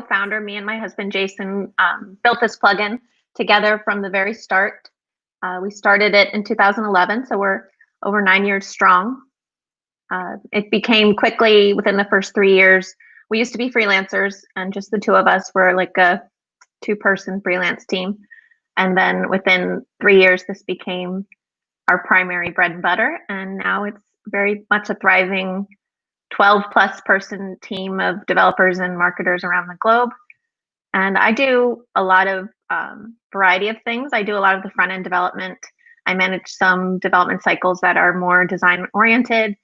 co-founder, me and my husband, Jason, built this plugin together from the very start. We started it in 2011, so we're over 9 years strong. It became quickly, within the first 3 years, we used to be freelancers, and just the two of us were like a two-person freelance team. And then within 3 years, this became our primary bread and butter. And now it's very much a thriving 12+ person team of developers and marketers around the globe. And I do a lot of variety of things. I do a lot of the front end development. I manage some development cycles that are more design oriented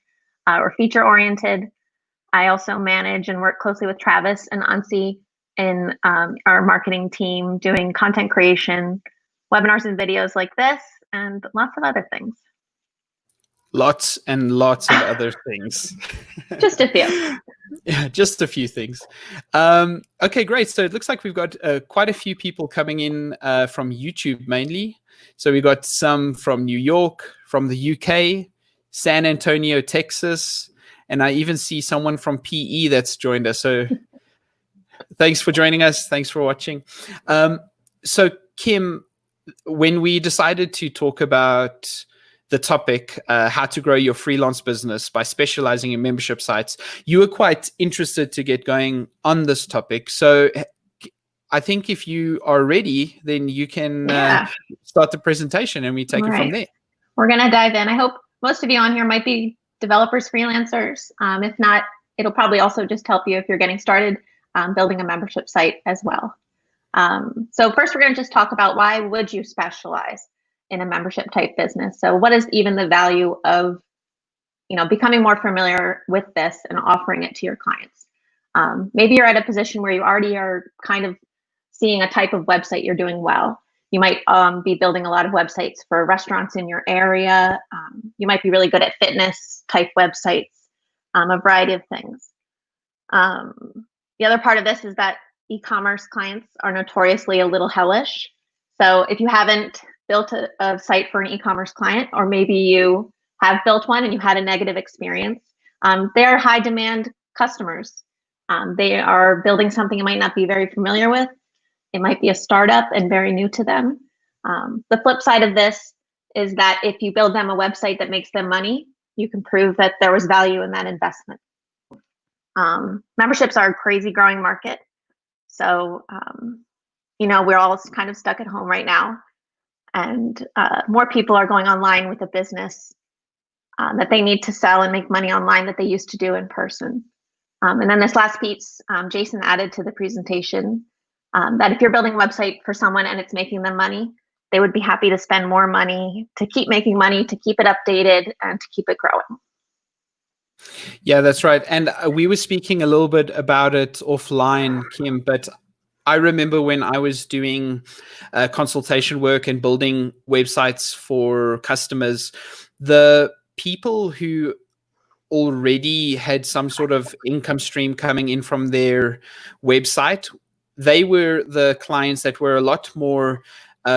or feature oriented. I also manage and work closely with Travis and Ansi in our marketing team, doing content creation, webinars and videos like this, and lots of other things. Lots and lots of other things. Just a few. Yeah, just a few things. Okay, great. So it looks like we've got quite a few people coming in from YouTube mainly. So we got some from New York, from the UK, San Antonio, Texas, and I even see someone from PE that's joined us. So thanks for joining us. Thanks for watching. So Kim, when we decided to talk about the topic, how to grow your freelance business by specializing in membership sites, you were quite interested to get going on this topic. So I think if you are ready, then you can start the presentation and we take it from there. We're going to dive in. I hope most of you on here might be developers, freelancers. If not, it'll probably also just help you if you're getting started building a membership site as well. So first, we're going to just talk about why would you specialize in a membership type business. So what is even the value of, becoming more familiar with this and offering it to your clients? Maybe you're at a position where you already are kind of seeing a type of website you're doing well. You might be building a lot of websites for restaurants in your area. You might be really good at fitness type websites, a variety of things. The other part of this is that e-commerce clients are notoriously a little hellish. So if you haven't built a site for an e-commerce client, or maybe you have built one and you had a negative experience, they're high demand customers. They are building something you might not be very familiar with. It might be a startup and very new to them. The flip side of this is that if you build them a website that makes them money, you can prove that there was value in that investment. Memberships are a crazy growing market. So, we're all kind of stuck at home right now. And more people are going online with a business that they need to sell and make money online that they used to do in person. And then this last piece, Jason added to the presentation, that if you're building a website for someone and it's making them money, they would be happy to spend more money to keep making money, to keep it updated, and to keep it growing. Yeah, that's right. And we were speaking a little bit about it offline, Kim, but I remember when I was doing consultation work and building websites for customers, the people who already had some sort of income stream coming in from their website, they were the clients that were a lot more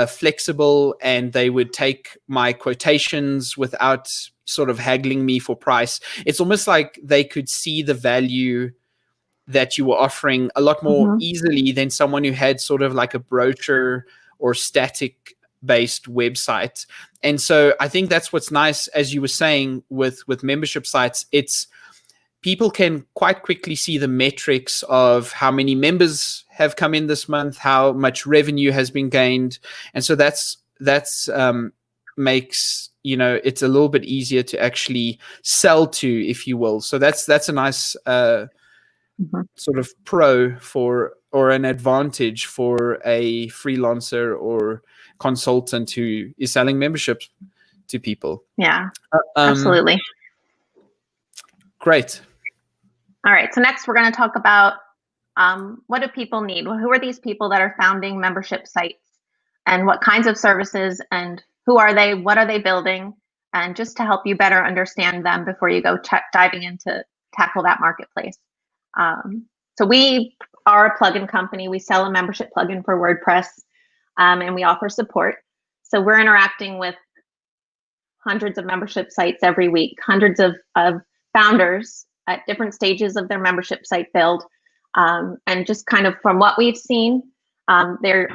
flexible, and they would take my quotations without sort of haggling me for price. It's almost like they could see the value that you were offering a lot more easily than someone who had sort of like a brochure or static based website. And so I think that's what's nice, as you were saying, with membership sites. It's people can quite quickly see the metrics of how many members have come in this month, how much revenue has been gained. And so that's makes, it's a little bit easier to actually sell to, if you will. So that's a nice sort of pro for, or an advantage for a freelancer or consultant who is selling memberships to people. Yeah, absolutely. Great. All right. So next we're going to talk about what do people need? Well, who are these people that are founding membership sites, and what kinds of services, and who are they? What are they building? And just to help you better understand them before you go diving into tackle that marketplace. So we are a plugin company. We sell a membership plugin for WordPress, and we offer support. So we're interacting with hundreds of membership sites every week, hundreds of founders at different stages of their membership site build. And just kind of from what we've seen, they're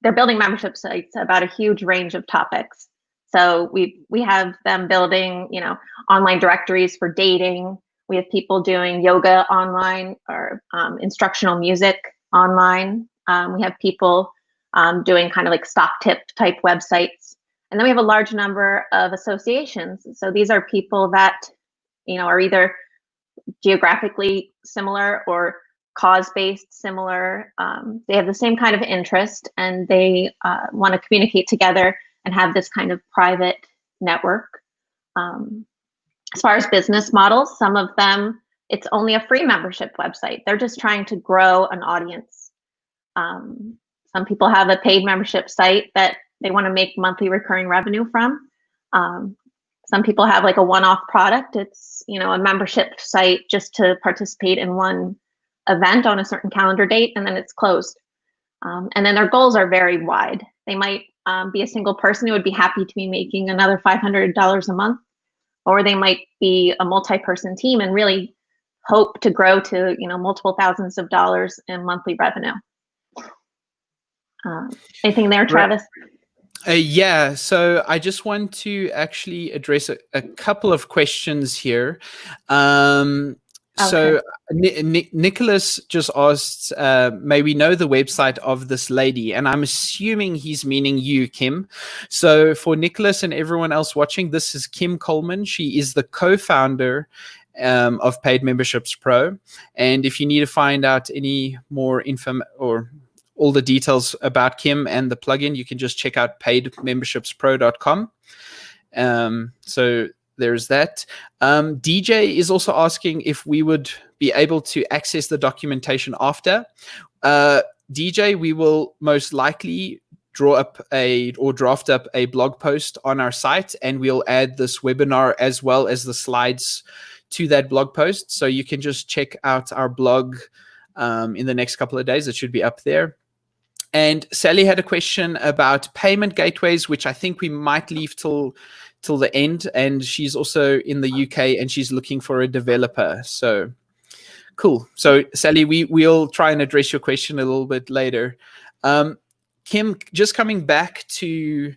building membership sites about a huge range of topics. So we have them building, online directories for dating. We have people doing yoga online or instructional music online. We have people doing kind of like stock tip type websites. And then we have a large number of associations. So these are people that, are either geographically similar or cause-based similar. They have the same kind of interest, and they want to communicate together and have this kind of private network. As far as business models, some of them, it's only a free membership website. They're just trying to grow an audience. Some people have a paid membership site that they want to make monthly recurring revenue from. Some people have like a one-off product. It's, a membership site just to participate in one event on a certain calendar date, and then it's closed. And then their goals are very wide. They might be a single person who would be happy to be making another $500 a month, or they might be a multi-person team and really hope to grow to, multiple thousands of dollars in monthly revenue. Anything there, Travis? Yeah, so I just want to actually address a couple of questions here. So Nicholas just asked, may we know the website of this lady? And I'm assuming he's meaning you, Kim. So for Nicholas and everyone else watching, this is Kim Coleman. She is the co-founder of Paid Memberships Pro. And if you need to find out any more info or all the details about Kim and the plugin, you can just check out paidmembershipspro.com. So there's that. DJ is also asking if we would be able to access the documentation after. DJ, we will most likely draft up a blog post on our site, and we'll add this webinar as well as the slides to that blog post. So you can just check out our blog in the next couple of days. It should be up there. And Sally had a question about payment gateways, which I think we might leave till the end. And she's also in the UK, and she's looking for a developer. So cool. So Sally, we'll try and address your question a little bit later. Kim, just coming back to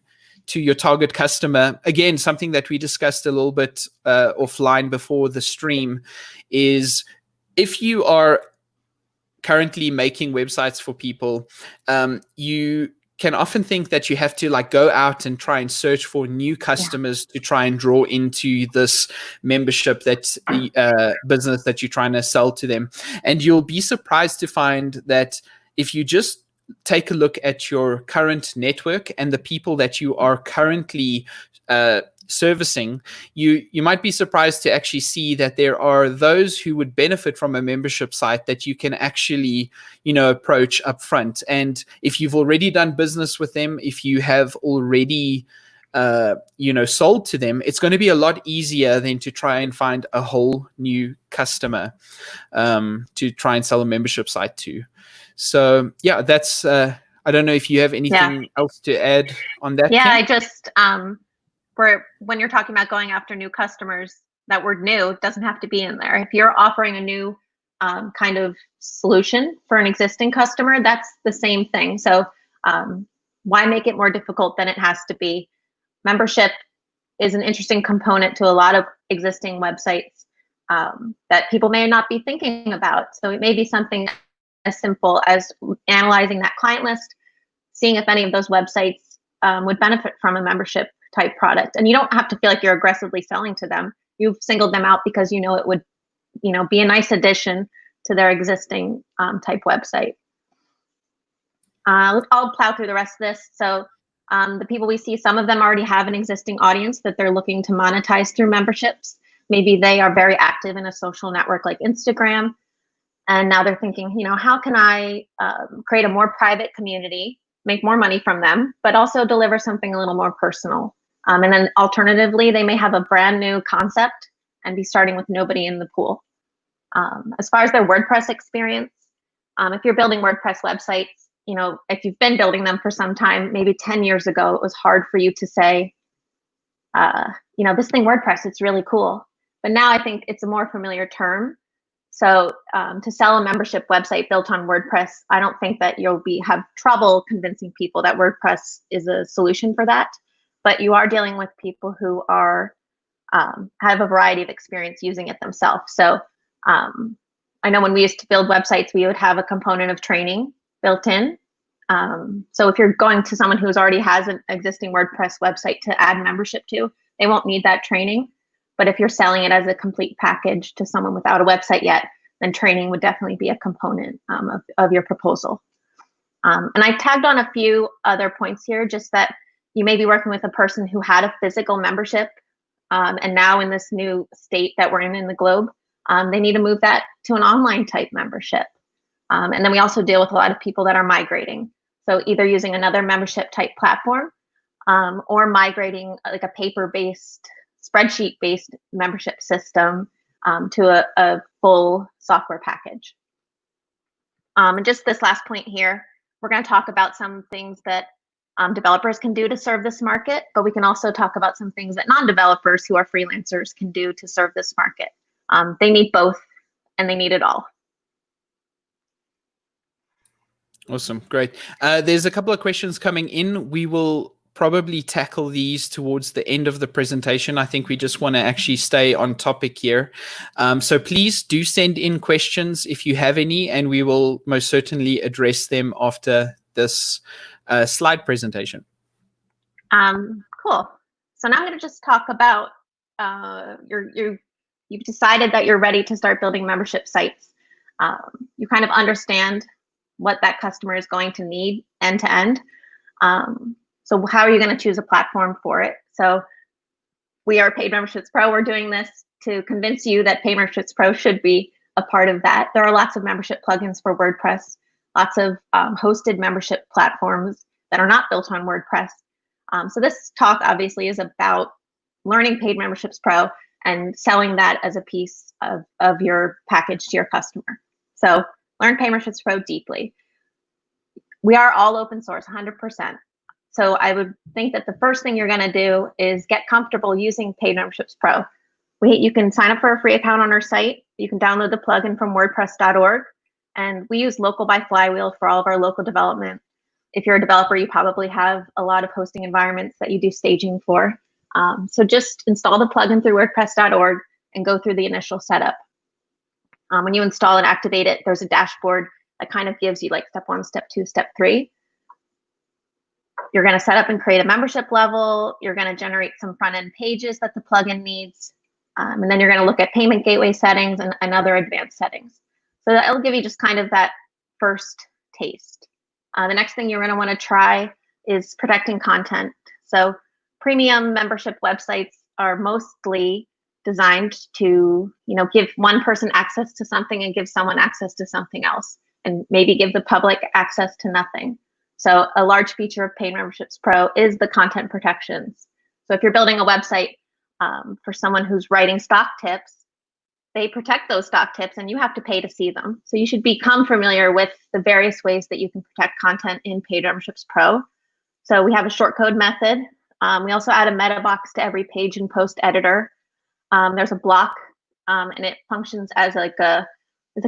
your target customer, again, something that we discussed a little bit offline before the stream is if you are currently making websites for people, you can often think that you have to go out and try and search for new customers to try and draw into this membership that's business that you're trying to sell to them. And you'll be surprised to find that if you just take a look at your current network and the people that you are currently servicing, you might be surprised to actually see that there are those who would benefit from a membership site that you can actually, approach up front. And if you've already done business with them, if you have already, sold to them, it's going to be a lot easier than to try and find a whole new customer to try and sell a membership site to. So yeah, that's, I don't know if you have anything else to add on that. Yeah, Kim? I just, when you're talking about going after new customers, that word new doesn't have to be in there. If you're offering a new kind of solution for an existing customer, that's the same thing. So why make it more difficult than it has to be? Membership is an interesting component to a lot of existing websites that people may not be thinking about. So it may be something as simple as analyzing that client list, seeing if any of those websites would benefit from a membership type product. And you don't have to feel like you're aggressively selling to them. You've singled them out because it would, be a nice addition to their existing type website. I'll plow through the rest of this. So the people we see, some of them already have an existing audience that they're looking to monetize through memberships. Maybe they are very active in a social network like Instagram. And now they're thinking, how can I create a more private community, make more money from them, but also deliver something a little more personal. And then alternatively, they may have a brand new concept and be starting with nobody in the pool. As far as their WordPress experience, if you're building WordPress websites, if you've been building them for some time, maybe 10 years ago, it was hard for you to say, this thing WordPress, it's really cool. But now I think it's a more familiar term. So to sell a membership website built on WordPress, I don't think that you'll have trouble convincing people that WordPress is a solution for that. But you are dealing with people who are have a variety of experience using it themselves. So I know when we used to build websites, we would have a component of training built in. So if you're going to someone who already has an existing WordPress website to add membership to, they won't need that training. But if you're selling it as a complete package to someone without a website yet, then training would definitely be a component of your proposal. And I tagged on a few other points here, just that you may be working with a person who had a physical membership, and now in this new state that we're in the globe, they need to move that to an online type membership. And then we also deal with a lot of people that are migrating. So either using another membership type platform or migrating like a paper-based, spreadsheet-based membership system to a full software package. And just this last point here, we're going to talk about some things that developers can do to serve this market, but we can also talk about some things that non-developers who are freelancers can do to serve this market. They need both, and they need it all. Awesome. Great. There's a couple of questions coming in. We will probably tackle these towards the end of the presentation. I think we just want to actually stay on topic here. So please do send in questions if you have any, and we will most certainly address them after this slide presentation. Cool. So now I'm going to just talk about you've decided that you're ready to start building membership sites. You kind of understand what that customer is going to need end to end. So how are you going to choose a platform for it? So we are Paid Memberships Pro. We're doing this to convince you that Paid Memberships Pro should be a part of that. There are lots of membership plugins for WordPress, lots of hosted membership platforms that are not built on WordPress. So this talk obviously is about learning Paid Memberships Pro and selling that as a piece of your package to your customer. So learn Paid Memberships Pro deeply. We are all open source, 100%. So I would think that the first thing you're going to do is get comfortable using Paid Memberships Pro. You can sign up for a free account on our site. You can download the plugin from wordpress.org. And we use Local by Flywheel for all of our local development. If you're a developer, you probably have a lot of hosting environments that you do staging for. So just install the plugin through wordpress.org and go through the initial setup. When you install and activate it, there's a dashboard that kind of gives you like step 1, step 2, step 3. You're going to set up and create a membership level. You're going to generate some front-end pages that the plugin needs. And then you're going to look at payment gateway settings and other advanced settings. So that'll give you just kind of that first taste. The next thing you're going to want to try is protecting content. So premium membership websites are mostly designed to, give one person access to something and give someone access to something else, and maybe give the public access to nothing. So a large feature of Paid Memberships Pro is the content protections. So if you're building a website for someone who's writing stock tips, they protect those stock tips and you have to pay to see them. So you should become familiar with the various ways that you can protect content in Paid Memberships Pro. So we have a shortcode method. We also add a meta box to every page and post editor. There's a block and it functions as like they're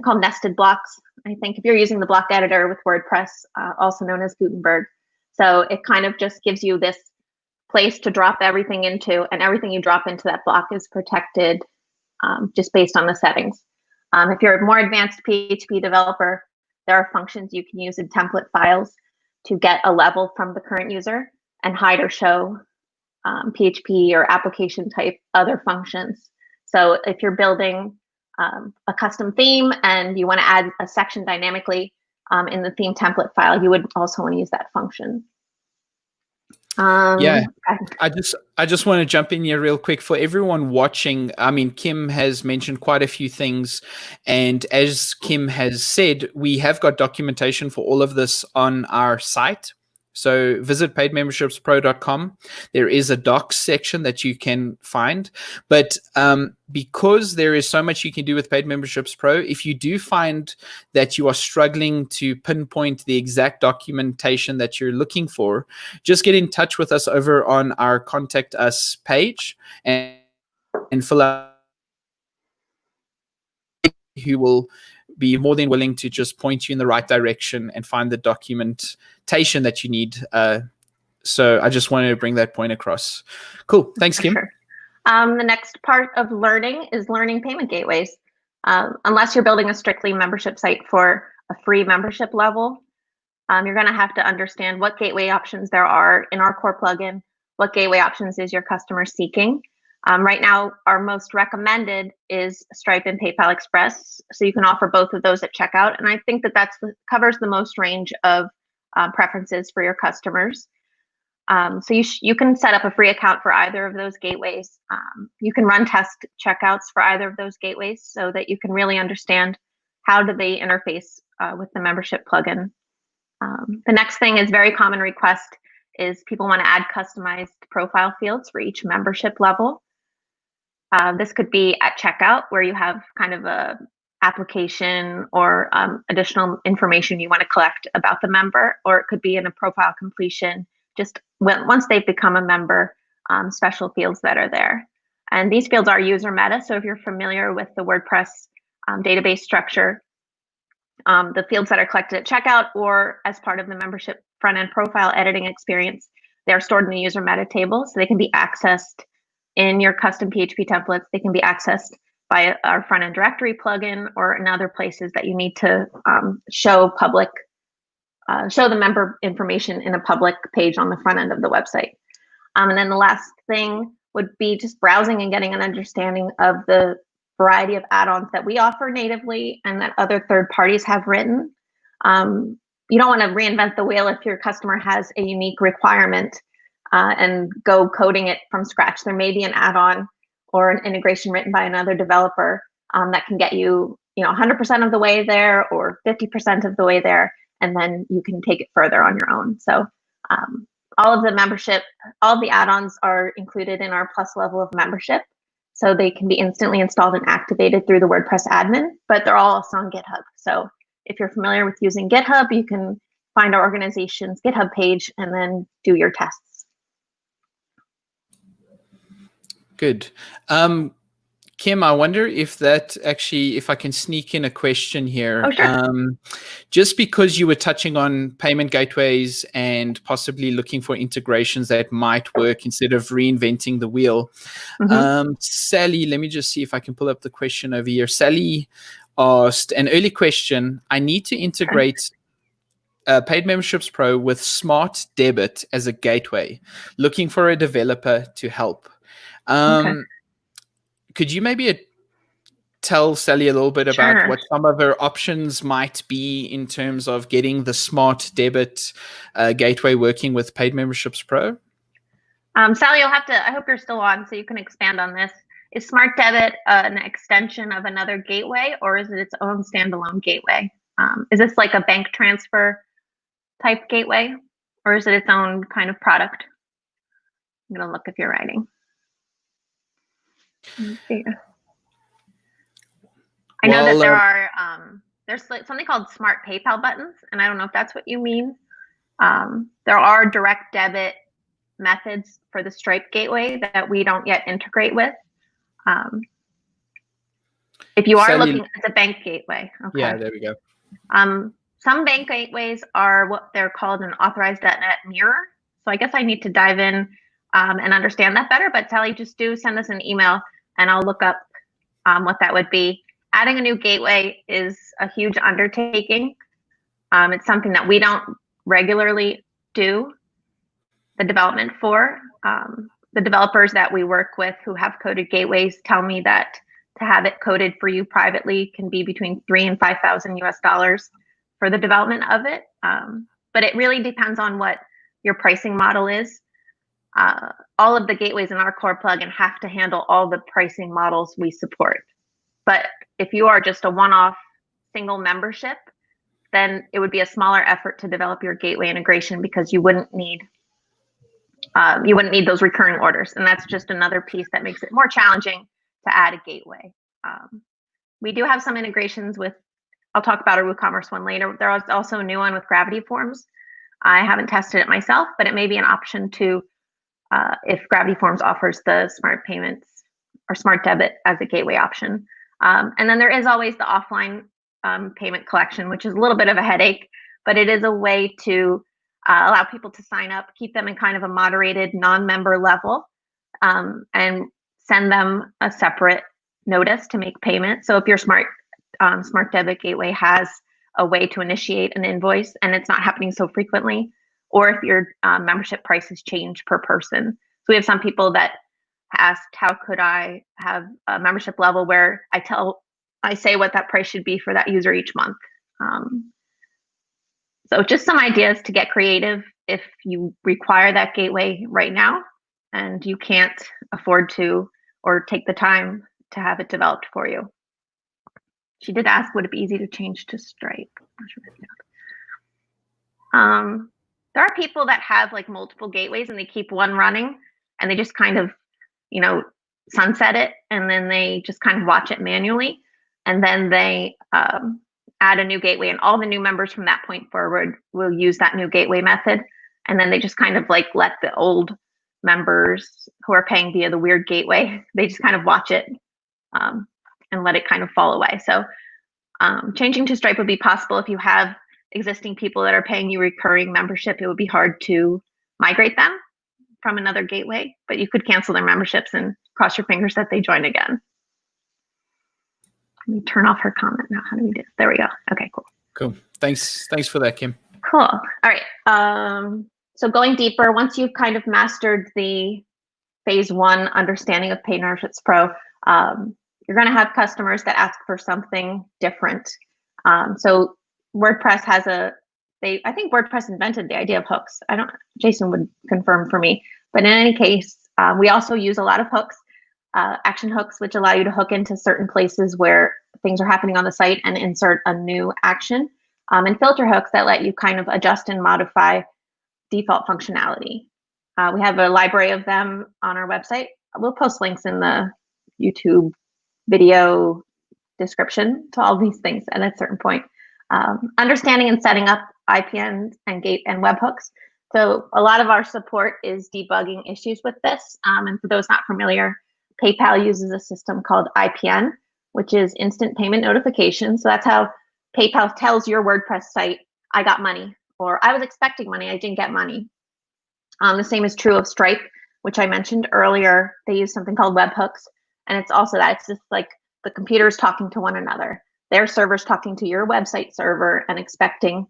called nested blocks. I think if you're using the block editor with WordPress, also known as Gutenberg. So it kind of just gives you this place to drop everything into, and everything you drop into that block is protected just based on the settings. If you're a more advanced PHP developer, there are functions you can use in template files to get a level from the current user and hide or show PHP or application type other functions. So if you're building a custom theme and you want to add a section dynamically in the theme template file, you would also want to use that function. Yeah, I just want to jump in here real quick for everyone watching. I mean, Kim has mentioned quite a few things, and as Kim has said, we have got documentation for all of this on our site. So visit paidmembershipspro.com. There is a docs section that you can find. But because there is so much you can do with Paid Memberships Pro, if you do find that you are struggling to pinpoint the exact documentation that you're looking for, just get in touch with us over on our Contact Us page and fill out who will be more than willing to just point you in the right direction and find the documentation that you need. So I just wanted to bring that point across. Cool. Thanks, Kim. Sure. The next part of learning is learning payment gateways. Unless you're building a strictly membership site for a free membership level, you're going to have to understand what gateway options there are in our core plugin, what gateway options is your customer seeking. Right now, our most recommended is Stripe and PayPal Express, so you can offer both of those at checkout. And I think that covers the most range of preferences for your customers. So you can set up a free account for either of those gateways. You can run test checkouts for either of those gateways so that you can really understand how do they interface with the membership plugin. The next thing is very common request is people want to add customized profile fields for each membership level. This could be at checkout where you have kind of a application or additional information you want to collect about the member, or it could be in a profile completion, just once they've become a member, special fields that are there. And these fields are user meta, so if you're familiar with the WordPress database structure, the fields that are collected at checkout or as part of the membership front-end profile editing experience, they're stored in the user meta table, so they can be accessed in your custom PHP templates. They can be accessed by our front-end directory plugin or in other places that you need to show the member information in a public page on the front end of the website. And then the last thing would be just browsing and getting an understanding of the variety of add-ons that we offer natively and that other third parties have written. You don't want to reinvent the wheel if your customer has a unique requirement and go coding it from scratch. There may be an add-on or an integration written by another developer that can get you, 100% of the way there or 50% of the way there, and then you can take it further on your own. So all of the add-ons are included in our plus level of membership. So they can be instantly installed and activated through the WordPress admin, but they're all also on GitHub. So if you're familiar with using GitHub, you can find our organization's GitHub page and then do your tests. Good. Kim, I wonder if I can sneak in a question here. Oh, sure. Just because you were touching on payment gateways and possibly looking for integrations that might work instead of reinventing the wheel. Mm-hmm. Sally, let me just see if I can pull up the question over here. Sally asked an early question. I need to integrate Paid Memberships Pro with Smart Debit as a gateway, looking for a developer to help. Could you maybe tell Sally a little bit about what some of her options might be in terms of getting the Smart Debit gateway working with Paid Memberships Pro? Sally, I hope you're still on so you can expand on this. Is Smart Debit an extension of another gateway, or is it its own standalone gateway? Is this like a bank transfer type gateway, or is it its own kind of product? I'm going to look if you're writing. I know that there's something called smart PayPal buttons, and I don't know if that's what you mean. There are direct debit methods for the Stripe gateway that we don't yet integrate with. If you are looking at the bank gateway. Okay. Yeah, there we go. Some bank gateways are what they're called an authorized.net mirror. So I guess I need to dive in and understand that better. But Sally, just do send us an email and I'll look up what that would be. Adding a new gateway is a huge undertaking. It's something that we don't regularly do the development for. The developers that we work with who have coded gateways tell me that to have it coded for you privately can be between $3,000 and $5,000 US for the development of it. But it really depends on what your pricing model is. All of the gateways in our core plugin have to handle all the pricing models we support. But if you are just a one-off single membership, then it would be a smaller effort to develop your gateway integration because you wouldn't need those recurring orders. And that's just another piece that makes it more challenging to add a gateway. We do have some integrations with, I'll talk about a WooCommerce one later. There is also a new one with Gravity Forms. I haven't tested it myself, but it may be an option to, if Gravity Forms offers the smart payments or smart debit as a gateway option. And then there is always the offline payment collection, which is a little bit of a headache, but it is a way to allow people to sign up, keep them in kind of a moderated non-member level, and send them a separate notice to make payment. So if your smart debit gateway has a way to initiate an invoice and it's not happening so frequently, or if your membership prices change per person. So we have some people that asked, how could I have a membership level where I say what that price should be for that user each month. So just some ideas to get creative if you require that gateway right now and you can't afford to or take the time to have it developed for you. She did ask, would it be easy to change to Stripe? There are people that have like multiple gateways and they keep one running and they just kind of, sunset it, and then they just kind of watch it manually, and then they add a new gateway, and all the new members from that point forward will use that new gateway method, and then they just kind of like let the old members who are paying via the weird gateway, they just kind of watch it and let it kind of fall away. So changing to Stripe would be possible if you have existing people that are paying you recurring membership. It would be hard to migrate them from another gateway, but you could cancel their memberships and cross your fingers that they join again. Let me turn off her comment now. How do we do? There we go. Okay, cool. Cool. Thanks for that, Kim. Cool. All right. So going deeper, once you've kind of mastered the phase 1 understanding of Paid Memberships Pro, you're going to have customers that ask for something different. So WordPress has I think WordPress invented the idea of hooks. Jason would confirm for me, but in any case, we also use a lot of hooks, action hooks, which allow you to hook into certain places where things are happening on the site and insert a new action, and filter hooks that let you kind of adjust and modify default functionality. We have a library of them on our website. We'll post links in the YouTube video description to all these things at a certain point. Understanding and setting up IPNs and gate and webhooks. So a lot of our support is debugging issues with this. And for those not familiar, PayPal uses a system called IPN, which is instant payment notification. So that's how PayPal tells your WordPress site, I got money, or I was expecting money, I didn't get money. The same is true of Stripe, which I mentioned earlier. They use something called webhooks. And it's also that it's just like the computers talking to one another. Their server's talking to your website server and expecting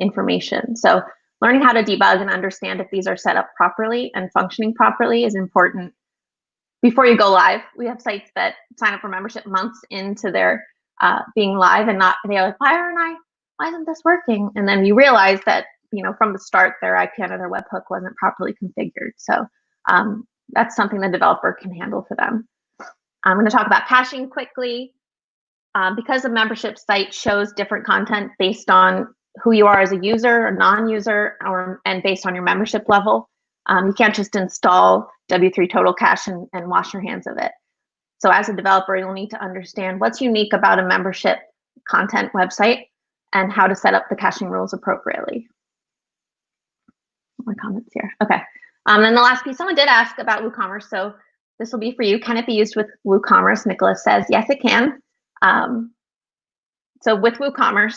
information. So learning how to debug and understand if these are set up properly and functioning properly is important before you go live. We have sites that sign up for membership months into their being live, and they're like, why isn't this working? And then you realize that, from the start, their IPN or their webhook wasn't properly configured. So that's something the developer can handle for them. I'm going to talk about caching quickly. Because a membership site shows different content based on who you are as a user, a non-user, and based on your membership level, you can't just install W3 Total Cache and wash your hands of it. So as a developer, you'll need to understand what's unique about a membership content website and how to set up the caching rules appropriately. My comments here. Okay. Then the last piece, someone did ask about WooCommerce. So this will be for you. Can it be used with WooCommerce? Nicholas says, yes, it can. So with WooCommerce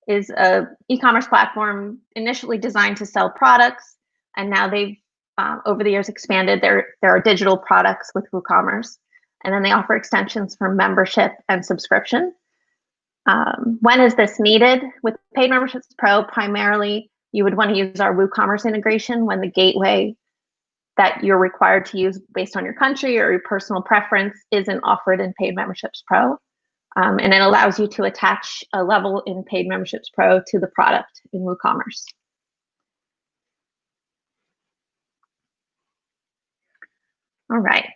is a e-commerce platform initially designed to sell products, and now they've over the years expanded. There are digital products with WooCommerce, and then they offer extensions for membership and subscription. When is this needed? With Paid Memberships Pro, primarily you would want to use our WooCommerce integration when the gateway that you're required to use based on your country or your personal preference isn't offered in Paid Memberships Pro. And it allows you to attach a level in Paid Memberships Pro to the product in WooCommerce. All right.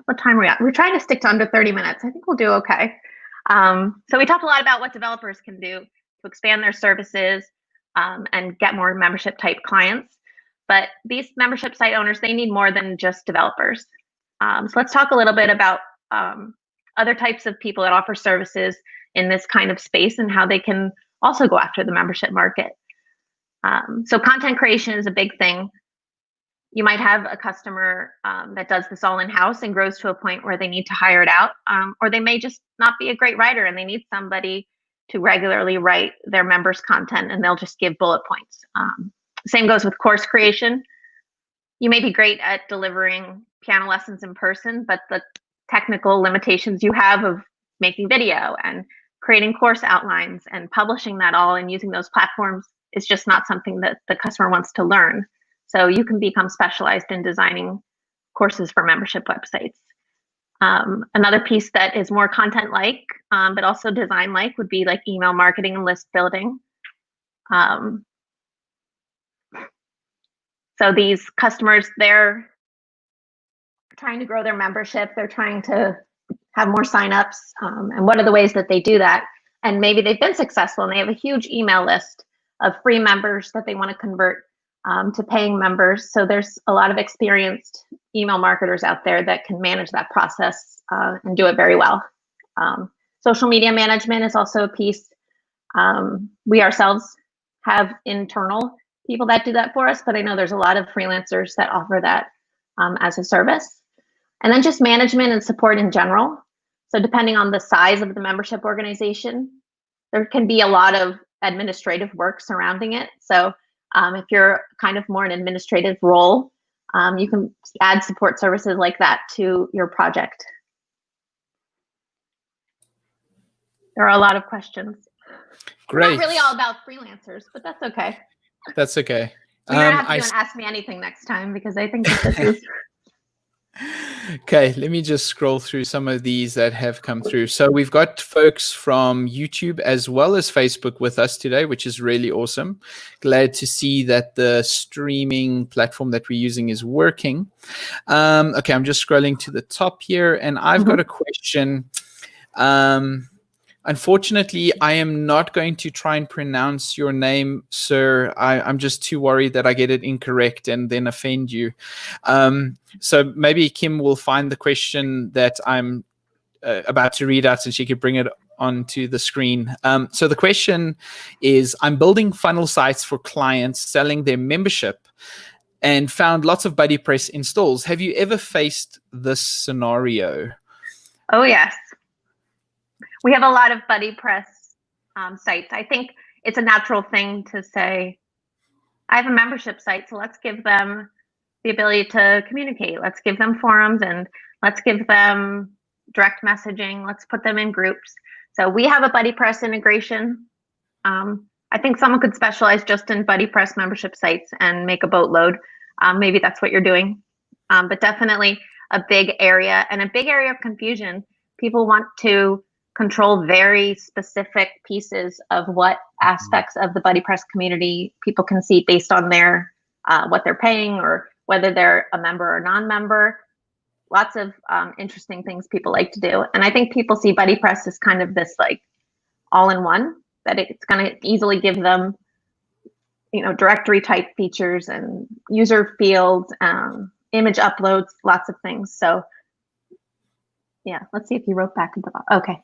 What time are we at? We're trying to stick to under 30 minutes. I think we'll do okay. So we talked a lot about what developers can do to expand their services and get more membership type clients. But these membership site owners, they need more than just developers. So let's talk a little bit about other types of people that offer services in this kind of space and how they can also go after the membership market. So content creation is a big thing. you might have a customer that does this all in-house and grows to a point where they need to hire it out, or they may just not be a great writer and they need somebody to regularly write their members' content, and they'll just give bullet points. Same goes with course creation. You may be great at delivering piano lessons in person, but the technical limitations you have of making video and creating course outlines and publishing that all and using those platforms is just not something that the customer wants to learn. So you can become specialized in designing courses for membership websites. Another piece that is more content-like, but also design-like, would be like email marketing and list building. So these customers, they're trying to grow their membership. They're trying to have more signups. And what are the ways that they do that? And maybe they've been successful and they have a huge email list of free members that they want to convert to paying members. So there's a lot of experienced email marketers out there that can manage that process and do it very well. Social media management is also a piece. We ourselves have internal people that do that for us, but I know there's a lot of freelancers that offer that as a service. And then just management and support in general. So depending on the size of the membership organization, there can be a lot of administrative work surrounding it. So if you're kind of more an administrative role, you can add support services like that to your project. There are a lot of questions. Great. Not really all about freelancers, but that's okay. That's okay. You're gonna have to do an Ask Me Anything next time, because I think that this is. Okay, let me just scroll through some of these that have come through. So we've got folks from YouTube as well as Facebook with us today, which is really awesome. Glad to see that the streaming platform that we're using is working. Okay, I'm just scrolling to the top here, and I've got a question. Unfortunately, I am not going to try and pronounce your name, sir. I'm just too worried that I get it incorrect and then offend you. So maybe Kim will find the question that I'm about to read out, and she could bring it onto the screen. So the question is, I'm building funnel sites for clients selling their membership and found lots of BuddyPress installs. Have you ever faced this scenario? Oh, yes. We have a lot of BuddyPress sites. I think it's a natural thing to say, I have a membership site, so let's give them the ability to communicate. Let's give them forums, and let's give them direct messaging. Let's put them in groups. So we have a BuddyPress integration. I think someone could specialize just in BuddyPress membership sites and make a boatload. Maybe that's what you're doing. But definitely a big area, and a big area of confusion. People want to control very specific pieces of what aspects of the BuddyPress community people can see based on their what they're paying, or whether they're a member or non-member. Lots of interesting things people like to do. And I think people see BuddyPress as kind of this like all-in-one, that it's going to easily give them, you know, directory type features and user fields, image uploads, lots of things. So yeah, let's see if you wrote back at the bottom. Okay.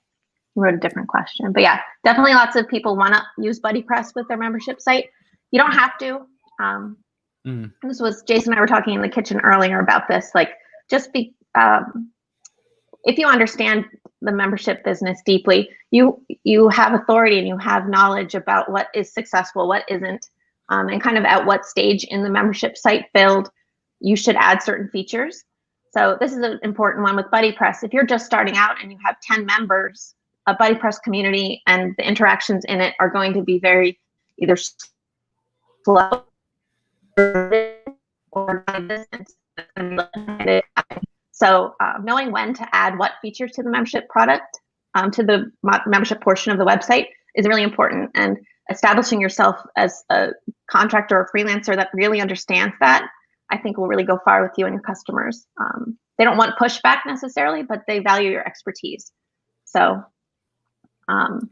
You wrote a different question, but yeah, definitely lots of people want to use BuddyPress with their membership site. You don't have to. This was Jason and I were talking in the kitchen earlier about this. Like, just be if you understand the membership business deeply, you have authority and you have knowledge about what is successful, what isn't, and kind of at what stage in the membership site build you should add certain features. So this is an important one with BuddyPress. If you're just starting out and you have 10 members, a BuddyPress community and the interactions in it are going to be very either slow or distant. So knowing when to add what features to the membership product, to the membership portion of the website is really important. And establishing yourself as a contractor or freelancer that really understands that, I think will really go far with you and your customers. They don't want pushback necessarily, but they value your expertise. So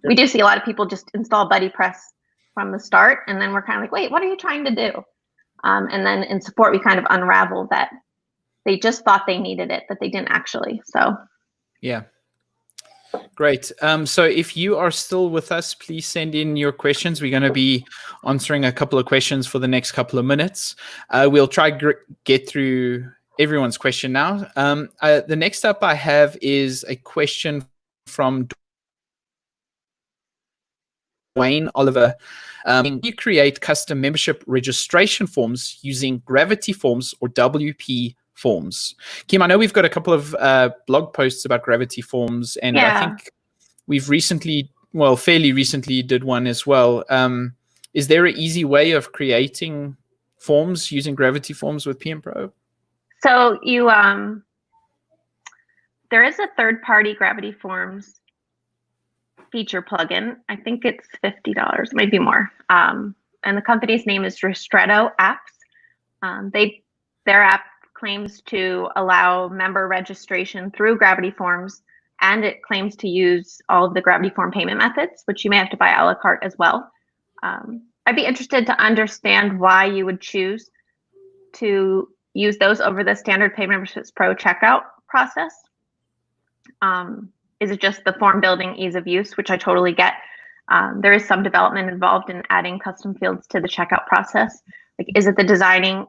we do see a lot of people just install BuddyPress from the start, and then we're kind of like, wait, what are you trying to do? And then in support, we kind of unravel that they just thought they needed it, but they didn't actually. So yeah. Great. So if you are still with us, please send in your questions. We're going to be answering a couple of questions for the next couple of minutes. We'll try get through everyone's question now. The next up I have is a question from Dwayne Oliver. You create custom membership registration forms using Gravity Forms or WP Forms. Kim, I know we've got a couple of blog posts about Gravity Forms, and I think we've fairly recently did one as well. Is there an easy way of creating forms using Gravity Forms with PMPro? So you, there is a third-party Gravity Forms feature plugin. I think it's $50, maybe more. And the company's name is Ristretto Apps. Their app claims to allow member registration through Gravity Forms, and it claims to use all of the Gravity Form payment methods, which you may have to buy a la carte as well. I'd be interested to understand why you would choose to use those over the standard Paid Memberships Pro checkout process. Is it just the form building ease of use, which I totally get? There is some development involved in adding custom fields to the checkout process. Like, is it the designing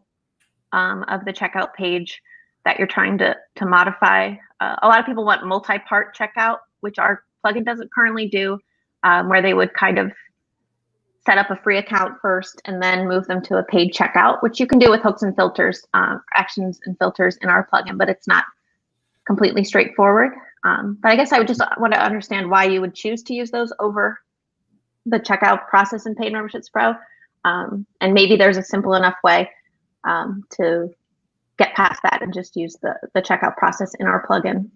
of the checkout page that you're trying to modify? A lot of people want multi-part checkout, which our plugin doesn't currently do, where they would kind of set up a free account first and then move them to a paid checkout, which you can do with hooks and filters, actions and filters in our plugin, but it's not completely straightforward. But I guess I would just want to understand why you would choose to use those over the checkout process in Paid Memberships Pro. And maybe there's a simple enough way to get past that and just use the checkout process in our plugin.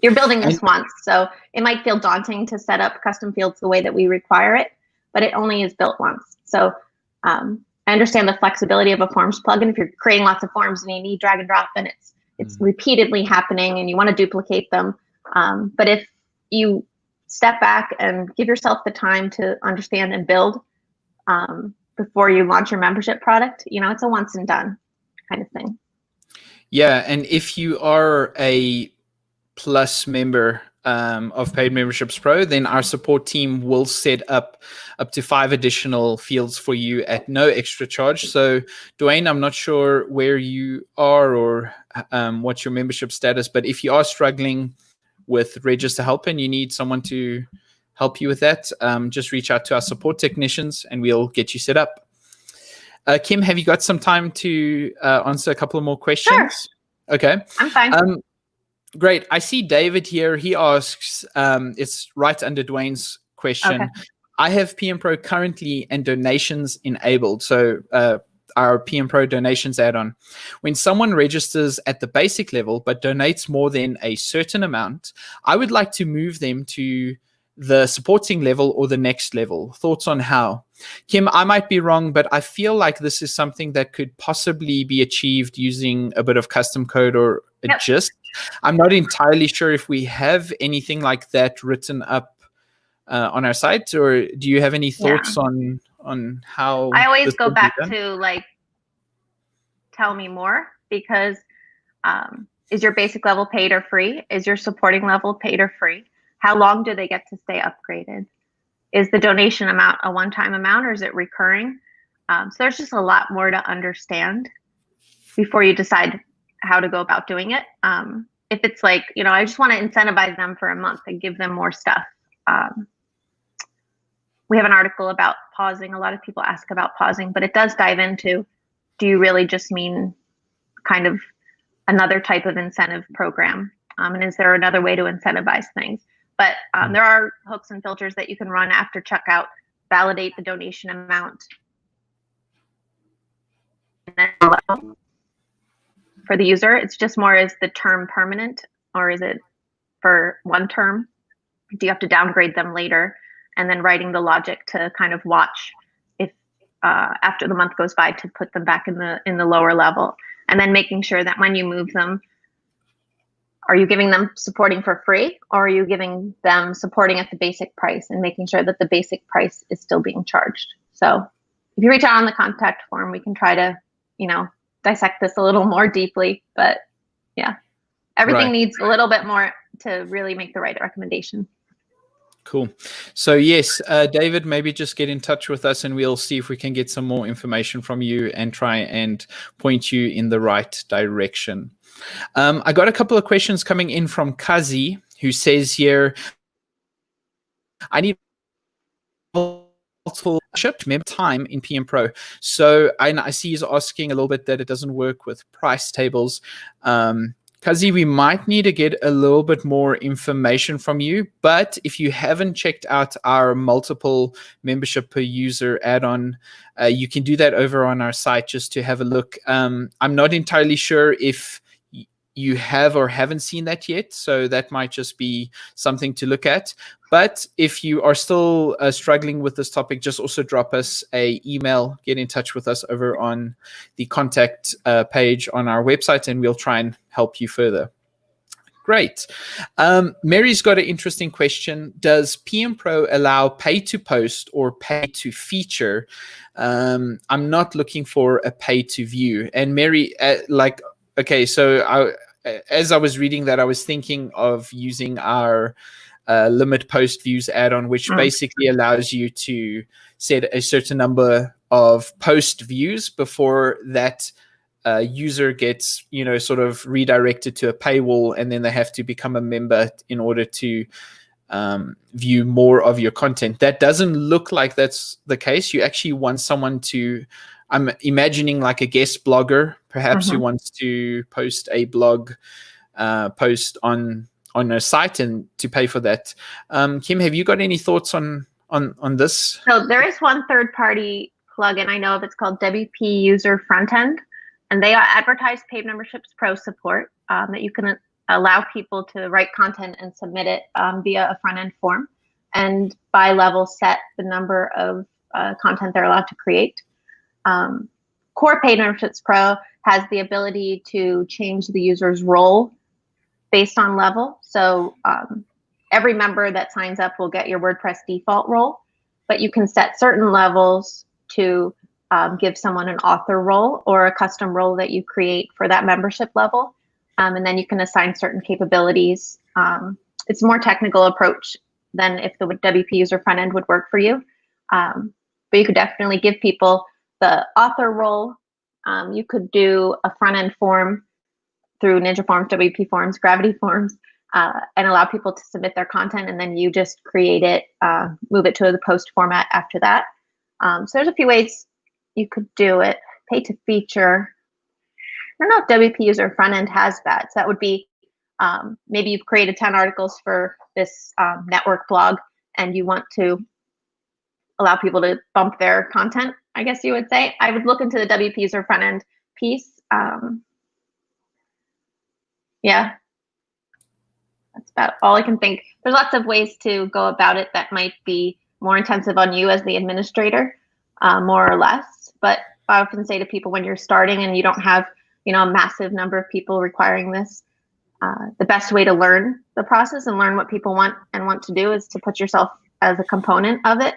You're building this once, so it might feel daunting to set up custom fields the way that we require it, but it only is built once. So I understand the flexibility of a forms plugin. If you're creating lots of forms and you need drag and drop and it's repeatedly happening and you want to duplicate them. But if you step back and give yourself the time to understand and build before you launch your membership product, it's a once and done kind of thing. Yeah, and if you are a Plus member of Paid Memberships Pro, then our support team will set up to 5 additional fields for you at no extra charge. So, Dwayne, I'm not sure where you are or what's your membership status, but if you are struggling with Register Help and you need someone to help you with that, just reach out to our support technicians and we'll get you set up. Kim, have you got some time to answer a couple of more questions? Sure. Okay. I'm fine. Great. I see David here. He asks, it's right under Dwayne's question. Okay. I have PMPro currently and donations enabled. So our PMPro donations add-on. When someone registers at the basic level but donates more than a certain amount, I would like to move them to the supporting level or the next level. Thoughts on how? Kim, I might be wrong, but I feel like this is something that could possibly be achieved using a bit of custom code or a gist. I'm not entirely sure if we have anything like that written up on our site, or do you have any thoughts on how? I always go back to tell me more, because is your basic level paid or free? Is your supporting level paid or free? How long do they get to stay upgraded? Is the donation amount a one-time amount or is it recurring? So there's just a lot more to understand before you decide how to go about doing it. If it's I just want to incentivize them for a month and give them more stuff. We have an article about pausing. A lot of people ask about pausing, but it does dive into, do you really just mean kind of another type of incentive program? And is there another way to incentivize things? But there are hooks and filters that you can run after checkout, validate the donation amount. For the user, it's just more, is the term permanent or is it for one term? Do you have to downgrade them later? And then writing the logic to kind of watch if after the month goes by to put them back in the lower level. And then making sure that when you move them, are you giving them supporting for free, or are you giving them supporting at the basic price and making sure that the basic price is still being charged? So if you reach out on the contact form, we can try to, dissect this a little more deeply. But yeah, everything needs a little bit more to really make the right recommendation. Cool. So yes, David, maybe just get in touch with us and we'll see if we can get some more information from you and try and point you in the right direction. I got a couple of questions coming in from Kazi, who says here, I need multiple member time in PMPro. So I see he's asking a little bit that it doesn't work with price tables. Kazi, we might need to get a little bit more information from you, but if you haven't checked out our multiple membership per user add-on, you can do that over on our site just to have a look. I'm not entirely sure if you have or haven't seen that yet, so that might just be something to look at. But if you are still struggling with this topic, just also drop us an email, get in touch with us over on the contact page on our website, and we'll try and help you further. Great. Mary's got an interesting question. Does PMPro allow pay to post or pay to feature? I'm not looking for a pay to view. And Mary, okay, so as I was reading that, I was thinking of using our limit post views add-on, which basically allows you to set a certain number of post views before that user gets, sort of redirected to a paywall, and then they have to become a member in order to view more of your content. That doesn't look like that's the case. You actually want someone to, I'm imagining like a guest blogger, perhaps, who wants to post a blog post on a site and to pay for that. Kim, have you got any thoughts on this? So there is one third-party plugin I know of. It's called WP User Frontend, and they advertise paid memberships pro support that you can allow people to write content and submit it via a front-end form, and by level set the number of content they're allowed to create. Core Paid Memberships Pro has the ability to change the user's role based on level. So every member that signs up will get your WordPress default role, but you can set certain levels to give someone an author role or a custom role that you create for that membership level. And then you can assign certain capabilities. It's a more technical approach than if the WP User front end would work for you. But you could definitely give people the author role. You could do a front end form through Ninja Forms, WP Forms, Gravity Forms, and allow people to submit their content, and then you just create it, move it to the post format after that. So there's a few ways you could do it. Pay to feature. I don't know if WP User front end has that. So that would be maybe you've created 10 articles for this network blog, and you want to allow people to bump their content, I guess you would say. I would look into the WP User front end piece. Yeah, that's about all I can think. There's lots of ways to go about it that might be more intensive on you as the administrator, more or less. But I often say to people, when you're starting and you don't have, a massive number of people requiring this, the best way to learn the process and learn what people want to do is to put yourself as a component of it.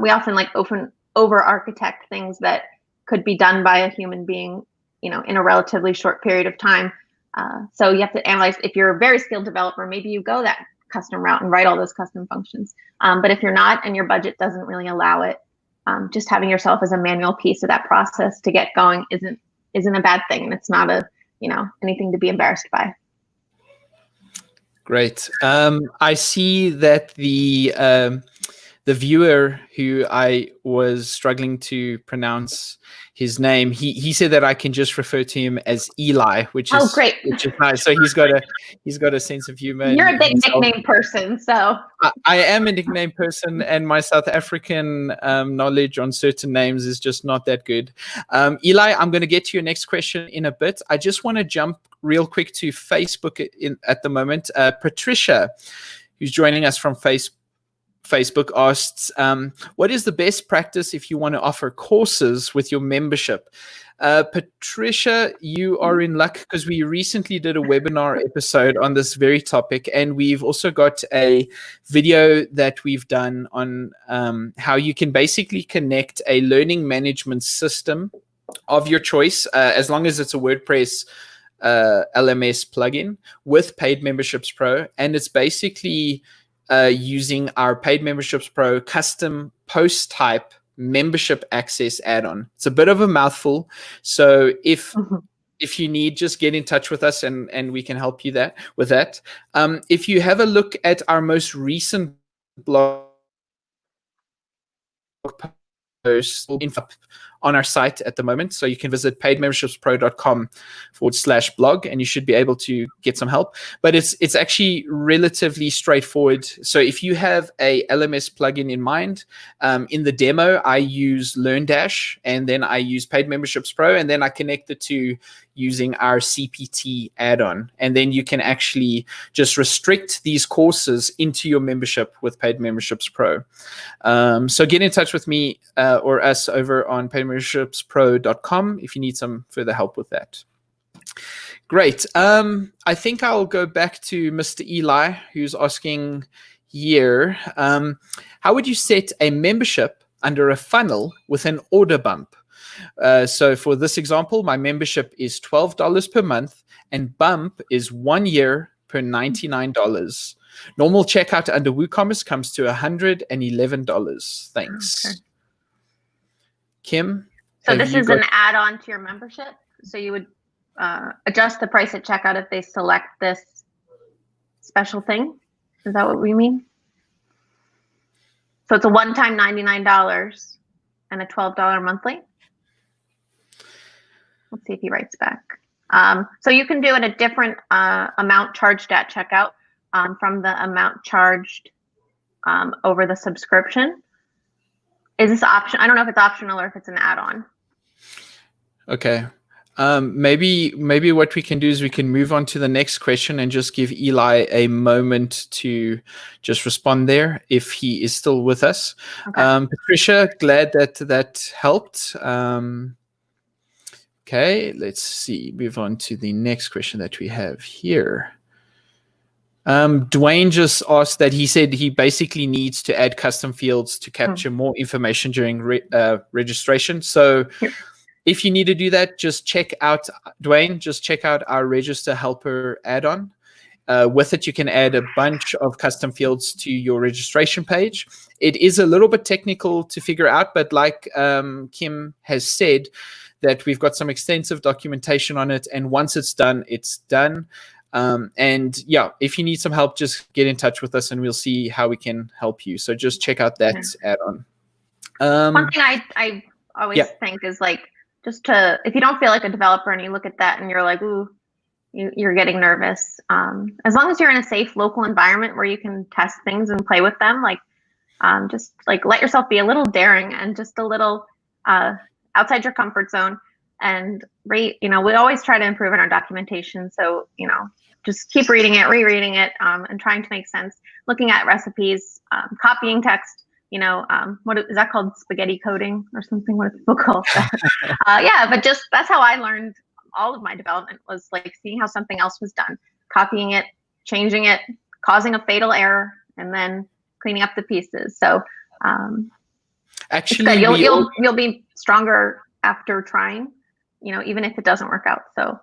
We often over-architect things that could be done by a human being, in a relatively short period of time. So you have to analyze, if you're a very skilled developer, maybe you go that custom route and write all those custom functions. But if you're not and your budget doesn't really allow it, just having yourself as a manual piece of that process to get going isn't a bad thing. And it's not anything to be embarrassed by. Great. I see that the viewer who I was struggling to pronounce his name, he said that I can just refer to him as Eli, which is great. Which is nice. So he's got a sense of humor. You're a big nickname person, so I am a nickname person, and my South African knowledge on certain names is just not that good. Eli, I'm going to get to your next question in a bit. I just want to jump real quick to Facebook at the moment. Patricia, who's joining us from Facebook, asks, what is the best practice if you want to offer courses with your membership? Patricia, you are in luck because we recently did a webinar episode on this very topic, and we've also got a video that we've done on how you can basically connect a learning management system of your choice, as long as it's a WordPress LMS plugin with Paid Memberships Pro, and it's basically using our Paid Memberships Pro custom post type membership access add-on. It's a bit of a mouthful, so if you need, just get in touch with us and we can help you with that. If you have a look at our most recent blog post on our site at the moment, so you can visit paidmembershipspro.com/blog and you should be able to get some help. But it's actually relatively straightforward. So if you have a LMS plugin in mind, in the demo I use LearnDash, and then I use Paid Memberships Pro, and then I connect it to using our CPT add-on, and then you can actually just restrict these courses into your membership with Paid Memberships Pro. So get in touch with me or us over on paidmembershipspro.com if you need some further help with that. Great. I think I'll go back to Mr. Eli, who's asking here, how would you set a membership under a funnel with an order bump? So for this example, my membership is $12 per month and bump is 1 year per $99. Normal checkout under WooCommerce comes to $111. Thanks. Okay. Kim? So this is an add-on to your membership. So you would adjust the price at checkout if they select this special thing. Is that what we mean? So it's a one-time $99 and a $12 monthly. Let's see if he writes back. So you can do it a different amount charged at checkout from the amount charged over the subscription. Is this option? I don't know if it's optional or if it's an add-on. Okay. Maybe what we can do is we can move on to the next question and just give Eli a moment to just respond there if he is still with us. Okay. Patricia, glad that helped. Okay, let's see. Move on to the next question that we have here. Dwayne just asked that he said he basically needs to add custom fields to capture more information during registration. So if you need to do that, just check out, Dwayne, just check out our Register Helper add-on. With it, you can add a bunch of custom fields to your registration page. It is a little bit technical to figure out, but like Kim has said, that we've got some extensive documentation on it, and once it's done, it's done. And yeah, if you need some help, just get in touch with us and we'll see how we can help you. So just check out that add-on. One thing I always think is like, just to, if you don't feel like a developer and you look at that and you're like, ooh, you're getting nervous. As long as you're in a safe local environment where you can test things and play with them, like just like let yourself be a little daring and just a little outside your comfort zone. And we always try to improve in our documentation. So, just keep reading it, rereading it, and trying to make sense, looking at recipes, copying text, what is that called? Spaghetti coding or something? What do people call that? Yeah, but just, that's how I learned all of my development, was like seeing how something else was done, copying it, changing it, causing a fatal error, and then cleaning up the pieces. So, actually, you'll be stronger after trying, even if it doesn't work out. So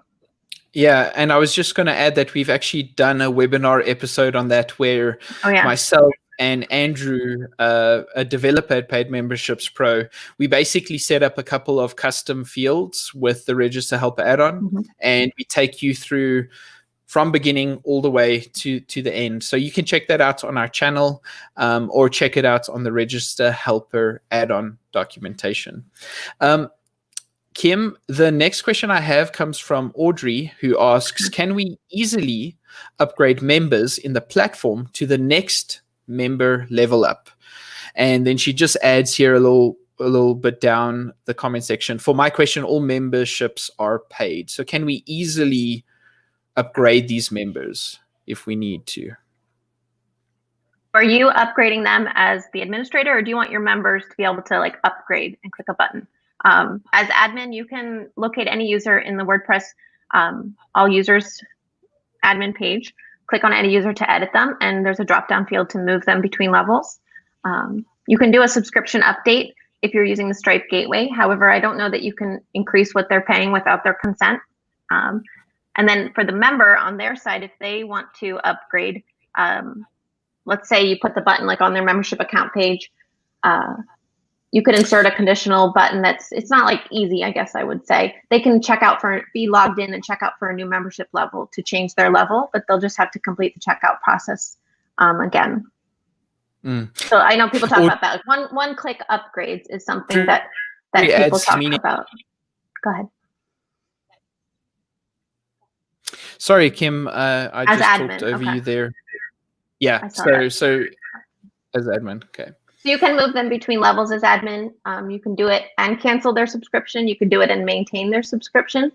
yeah, and I was just going to add that we've actually done a webinar episode on that where myself and Andrew, a developer at Paid Memberships Pro, we basically set up a couple of custom fields with the Register Helper add-on, and we take you through from beginning all the way to the end. So you can check that out on our channel, or check it out on the Register Helper add-on documentation. Kim, the next question I have comes from Audrey, who asks, can we easily upgrade members in the platform to the next member level up? And then she just adds here a little bit down the comment section. For my question, all memberships are paid. So can we easily upgrade these members if we need to? Are you upgrading them as the administrator, or do you want your members to be able to like upgrade and click a button? As admin, you can locate any user in the WordPress all users admin page, click on any user to edit them, and there's a drop-down field to move them between levels. You can do a subscription update if you're using the Stripe Gateway. However, I don't know that you can increase what they're paying without their consent. And then for the member on their side, if they want to upgrade, let's say you put the button like on their membership account page, you could insert a conditional button it's not like easy, I guess I would say. They can be logged in and check out for a new membership level to change their level, but they'll just have to complete the checkout process again. So I know people talk about that. One-click upgrades is something that people talk about. Go ahead. Sorry, Kim, I just talked over you there. Yeah, so as admin, okay. So you can move them between levels as admin. You can do it and cancel their subscription. You can do it and maintain their subscription.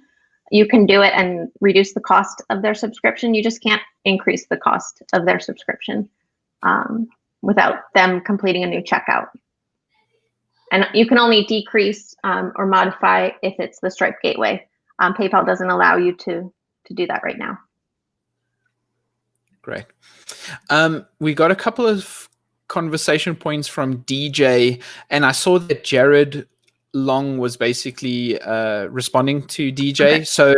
You can do it and reduce the cost of their subscription. You just can't increase the cost of their subscription without them completing a new checkout. And you can only decrease or modify if it's the Stripe gateway. PayPal doesn't allow you to do that right now. Great. We got a couple of conversation points from DJ, and I saw that Jared Long was basically responding to DJ. Okay. So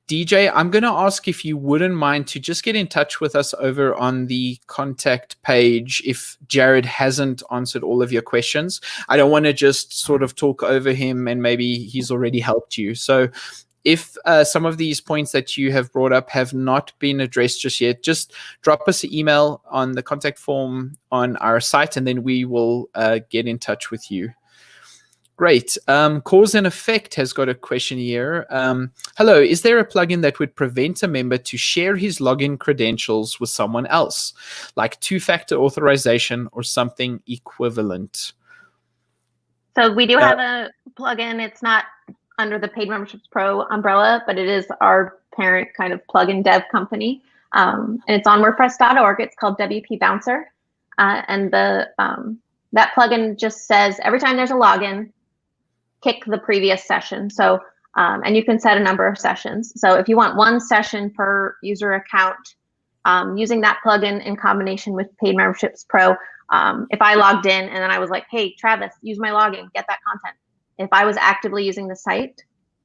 DJ, I'm going to ask if you wouldn't mind to just get in touch with us over on the contact page if Jared hasn't answered all of your questions. I don't want to just sort of talk over him and maybe he's already helped you. So if some of these points that you have brought up have not been addressed just yet, just drop us an email on the contact form on our site, and then we will get in touch with you. Great. Cause and Effect has got a question here. Hello, is there a plugin that would prevent a member to share his login credentials with someone else, like two-factor authorization or something equivalent? So we do have a plugin. It's not under the Paid Memberships Pro umbrella, but it is our parent kind of plugin dev company. And it's on WordPress.org. It's called WP Bouncer. And that plugin just says every time there's a login, kick the previous session. So, and you can set a number of sessions. So if you want one session per user account, using that plugin in combination with Paid Memberships Pro, if I logged in and then I was like, hey, Travis, use my login, get that content. If I was actively using the site,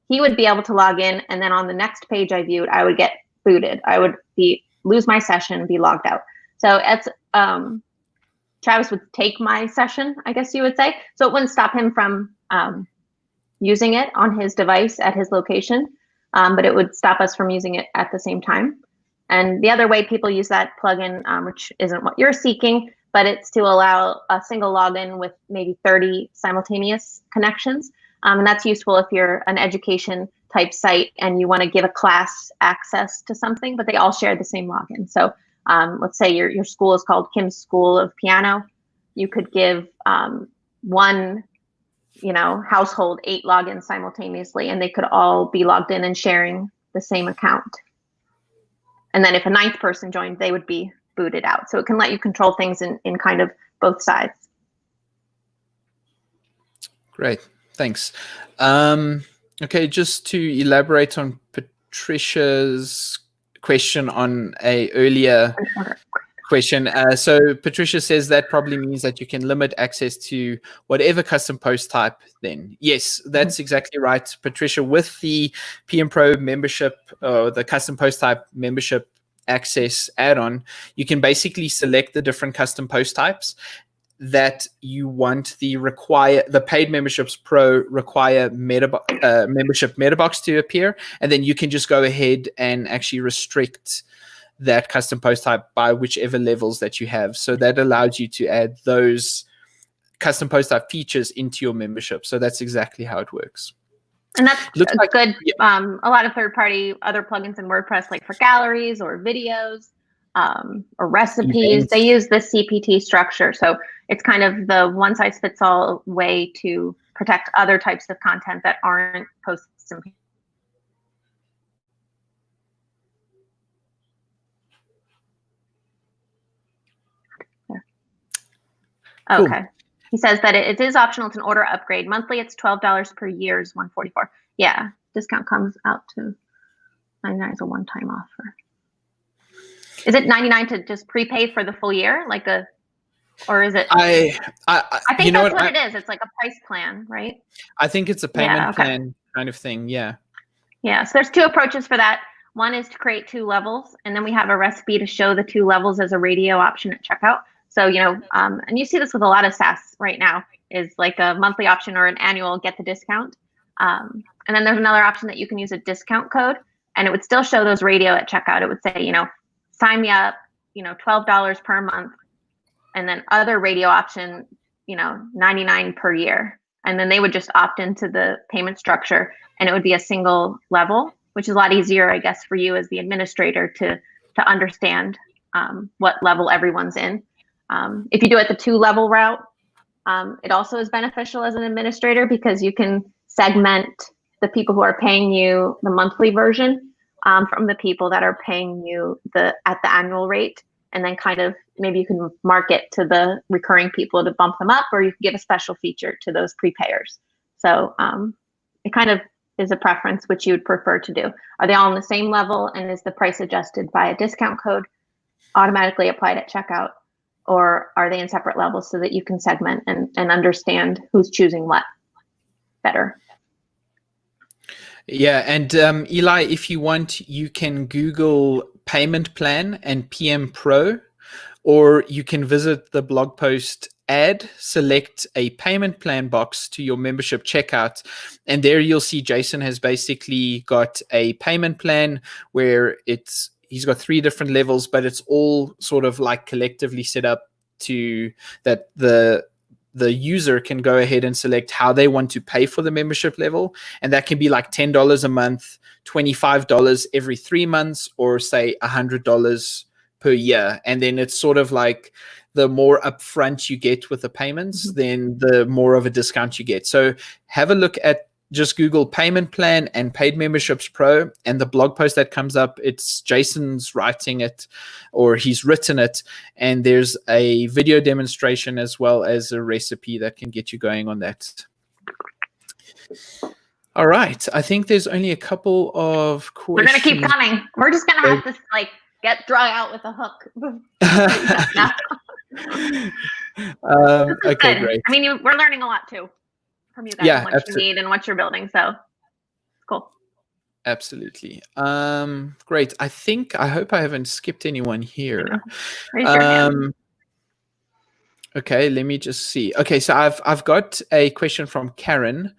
he would be able to log in, and then on the next page I viewed, I would get booted. I would lose my session and be logged out. So it's Travis would take my session, I guess you would say. So it wouldn't stop him from using it on his device at his location, but it would stop us from using it at the same time. And the other way people use that plugin, which isn't what you're seeking, but it's to allow a single login with maybe 30 simultaneous connections. And that's useful if you're an education type site and you want to give a class access to something, but they all share the same login. So let's say your school is called Kim's School of Piano. You could give one household 8 logins simultaneously, and they could all be logged in and sharing the same account. And then if a 9th person joined, they would be booted out. So it can let you control things in kind of both sides. Great, thanks. Okay, just to elaborate on Patricia's question on a earlier question. So Patricia says that probably means that you can limit access to whatever custom post type then. Yes, that's exactly right, Patricia. With the PMPro membership, the custom post type membership access add-on, you can basically select the different custom post types that you want the Paid Memberships Pro require membership meta box to appear, and then you can just go ahead and actually restrict that custom post type by whichever levels that you have. So that allows you to add those custom post type features into your membership. So that's exactly how it works. And that's good. Yeah. A lot of third-party other plugins in WordPress, like for galleries or videos or recipes, they use the CPT structure. So it's kind of the one-size-fits-all way to protect other types of content that aren't posts and Cool. Okay. He says that it is optional. It's an order upgrade. Monthly, it's $12 per year is $144. Yeah, discount comes out to $99 as a one-time offer. Is it $99 to just prepay for the full year, or is it? I think that's what it is. It's like a price plan, right? I think it's a payment plan kind of thing. Yeah. Yeah. So there's 2 approaches for that. One is to create 2 levels, and then we have a recipe to show the 2 levels as a radio option at checkout. So, and you see this with a lot of SaaS right now, is like a monthly option or an annual get the discount. And then there's another option that you can use a discount code, and it would still show those radio at checkout. It would say, sign me up, $12 per month, and then other radio option, $99 per year. And then they would just opt into the payment structure, and it would be a single level, which is a lot easier, I guess, for you as the administrator to understand what level everyone's in. If you do it the 2-level route, it also is beneficial as an administrator because you can segment the people who are paying you the monthly version from the people that are paying you at the annual rate, and then kind of maybe you can market to the recurring people to bump them up, or you can give a special feature to those prepayers. So it kind of is a preference which you would prefer to do. Are they all on the same level, and is the price adjusted by a discount code automatically applied at checkout, or are they in separate levels so that you can segment and understand who's choosing what better? Yeah, and Eli, if you want, you can Google payment plan and PMPro, or you can visit the blog post, select a payment plan box to your membership checkout, and there you'll see Jason has basically got a payment plan where he's got 3 different levels, but it's all sort of like collectively set up to that the user can go ahead and select how they want to pay for the membership level. And that can be like $10 a month, $25 every 3 months, or say $100 per year. And then it's sort of like the more upfront you get with the payments, then the more of a discount you get. So have a look at, just Google payment plan and paid memberships pro, and the blog post that comes up, it's Jason's writing it, or he's written it, and there's a video demonstration as well as a recipe that can get you going on that. All right, I think there's only a couple of questions. We're gonna keep coming. We're just gonna have to get drawn out with a hook. Okay, great. I mean, we're learning a lot too from you guys, yeah, and what you need and what you're building. So cool. Absolutely. Great. I hope I haven't skipped anyone here. Raise your hand. Okay, let me just see. Okay, so I've got a question from Karen,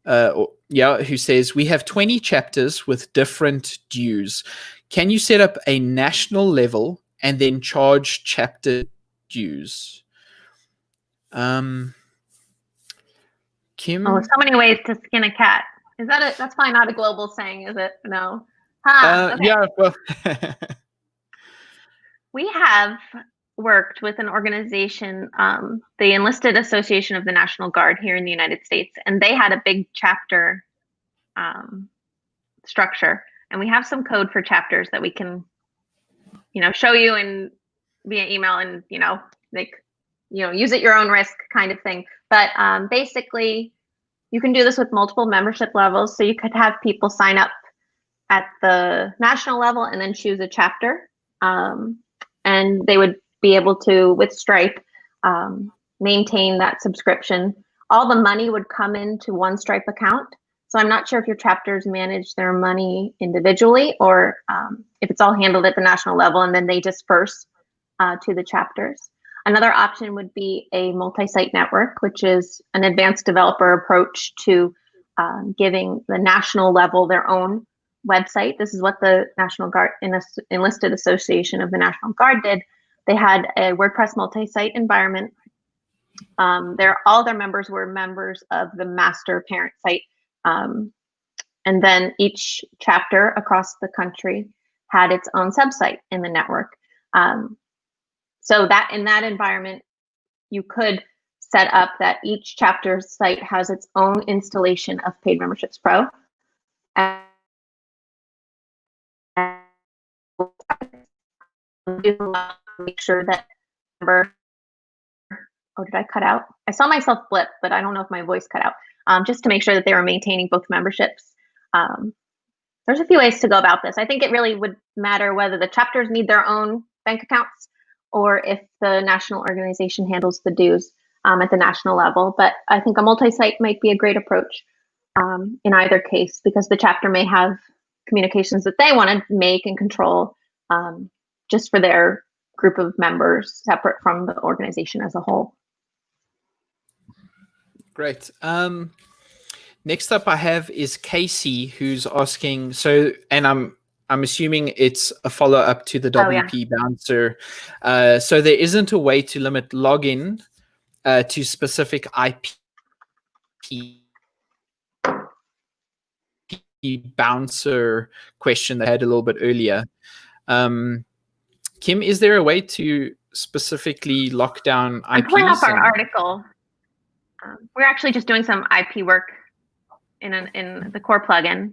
who says, we have 20 chapters with different dues. Can you set up a national level and then charge chapter dues? Kim? Oh, so many ways to skin a cat. Is that it? That's probably not a global saying, is it? No. Okay. Yeah, well. We have worked with an organization, the Enlisted Association of the National Guard here in the United States, and they had a big chapter structure. And we have some code for chapters that we can, show you in via email, and, use at your own risk kind of thing. But basically, you can do this with multiple membership levels. So you could have people sign up at the national level and then choose a chapter. And they would be able to, with Stripe, maintain that subscription. All the money would come into one Stripe account. So I'm not sure if your chapters manage their money individually, or if it's all handled at the national level and then they disperse to the chapters. Another option would be a multi-site network, which is an advanced developer approach to giving the national level their own website. This is what the National Guard, Enlisted Association of the National Guard did. They had a WordPress multi-site environment. All their members were members of the master parent site. And then each chapter across the country had its own subsite in the network. So that in that environment, you could set up that each chapter site has its own installation of Paid Memberships Pro. And make sure that member. Oh, did I cut out? I saw myself blip, but I don't know if my voice cut out. Just to make sure that they were maintaining both memberships. There's a few ways to go about this. I think it really would matter whether the chapters need their own bank accounts or if the national organization handles the dues at the national level. But I think a multi-site might be a great approach in either case, because the chapter may have communications that they want to make and control, just for their group of members, separate from the organization as a whole. Great. Next up I have is Casey, who's asking, so, and I'm assuming it's a follow-up to the WP Bouncer. So there isn't a way to limit login to specific IP bouncer question that I had a little bit earlier. Kim, is there a way to specifically lock down IPs? I'm pulling up our article. We're actually just doing some IP work in the core plugin.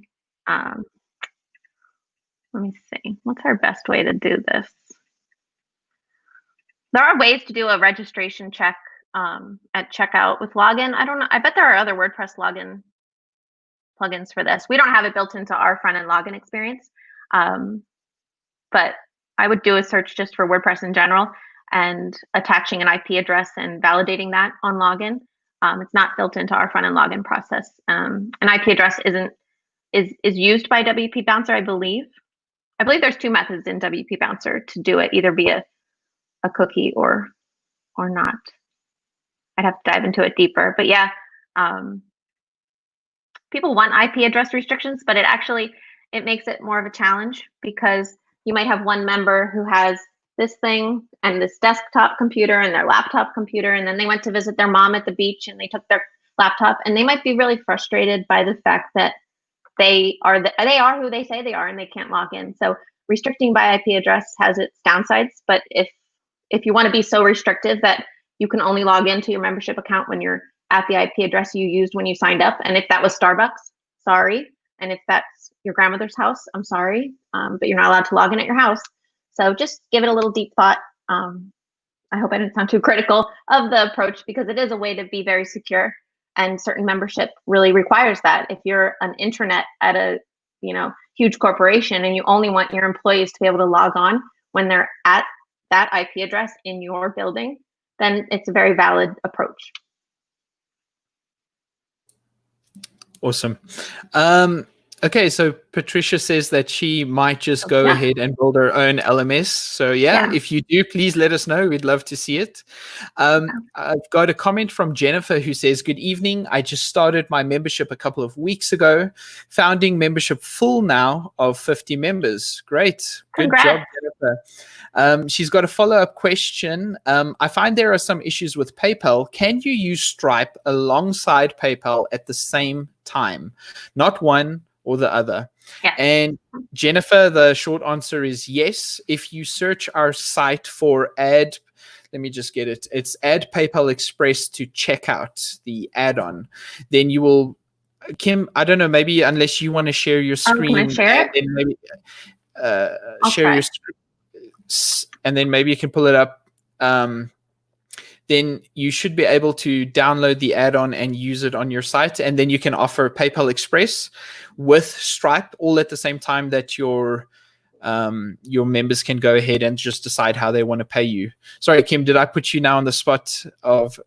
Let me see. What's our best way to do this? There are ways to do a registration check at checkout with login. I don't know. I bet there are other WordPress login plugins for this. We don't have it built into our front-end login experience, but I would do a search just for WordPress in general and attaching an IP address and validating that on login. It's not built into our front-end login process. An IP address is used by WP Bouncer, I believe. I believe there's two methods in WP Bouncer to do it, either via a cookie or not. I'd have to dive into it deeper, but yeah, people want IP address restrictions, but it makes it more of a challenge, because you might have one member who has this thing and this desktop computer and their laptop computer, and then they went to visit their mom at the beach and they took their laptop, and they might be really frustrated by the fact that they are who they say they are and they can't log in. So restricting by IP address has its downsides, but if you want to be so restrictive that you can only log into your membership account when you're at the IP address you used when you signed up, and if that was Starbucks, sorry, and if that's your grandmother's house, I'm sorry, but you're not allowed to log in at your house. So just give it a little deep thought. I hope I didn't sound too critical of the approach, because it is a way to be very secure, and certain membership really requires that. If you're an intranet at a huge corporation and you only want your employees to be able to log on when they're at that IP address in your building, then it's a very valid approach. Awesome. Okay, so Patricia says that she might just go ahead and build her own LMS. So if you do, please let us know. We'd love to see it. I've got a comment from Jennifer who says, good evening. I just started my membership a couple of weeks ago. Founding membership full now of 50 members. Great. Good job, Jennifer. She's got a follow-up question. I find there are some issues with PayPal. Can you use Stripe alongside PayPal at the same time? Not one or the other. Yeah. And Jennifer, the short answer is yes. If you search our site for let me just get it. It's add PayPal Express to checkout, the add-on. Then you will, Kim, I don't know, maybe unless you want to share your screen. Can I share it? And maybe share your screen, and then maybe you can pull it up. Then you should be able to download the add-on and use it on your site. And then you can offer PayPal Express with Stripe all at the same time that your members can go ahead and just decide how they want to pay you. Sorry, Kim, did I put you now on the spot of?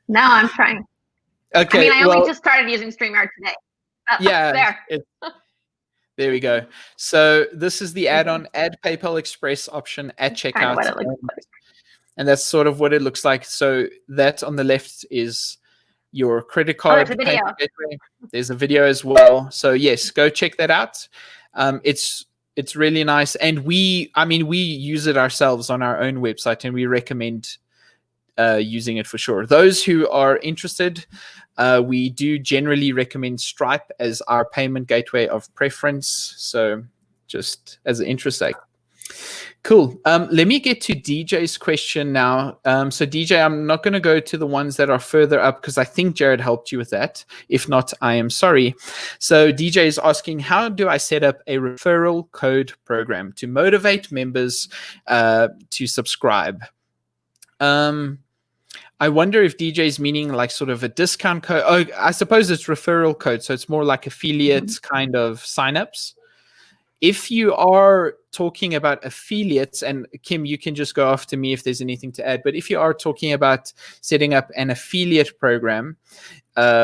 No, I'm trying. Okay. I only just started using StreamYard today. There we go. So this is the add-on, add PayPal Express option at checkout. Kind of what it looks like. And that's sort of what it looks like. So that on the left is your credit card. There's a video. There's a video as well. So yes, go check that out. It's really nice. And we use it ourselves on our own website, and we recommend using it for sure. Those who are interested, we do generally recommend Stripe as our payment gateway of preference. So just as an interest sake. Cool. Let me get to DJ's question now. So DJ, I'm not going to go to the ones that are further up because I think Jared helped you with that. If not, I am sorry. So DJ is asking, how do I set up a referral code program to motivate members to subscribe? I wonder if DJ is meaning like sort of a discount code. Oh, I suppose it's referral code. So it's more like affiliate kind of signups. If you are talking about affiliates, and Kim, you can just go after me if there's anything to add, but if you are talking about setting up an affiliate program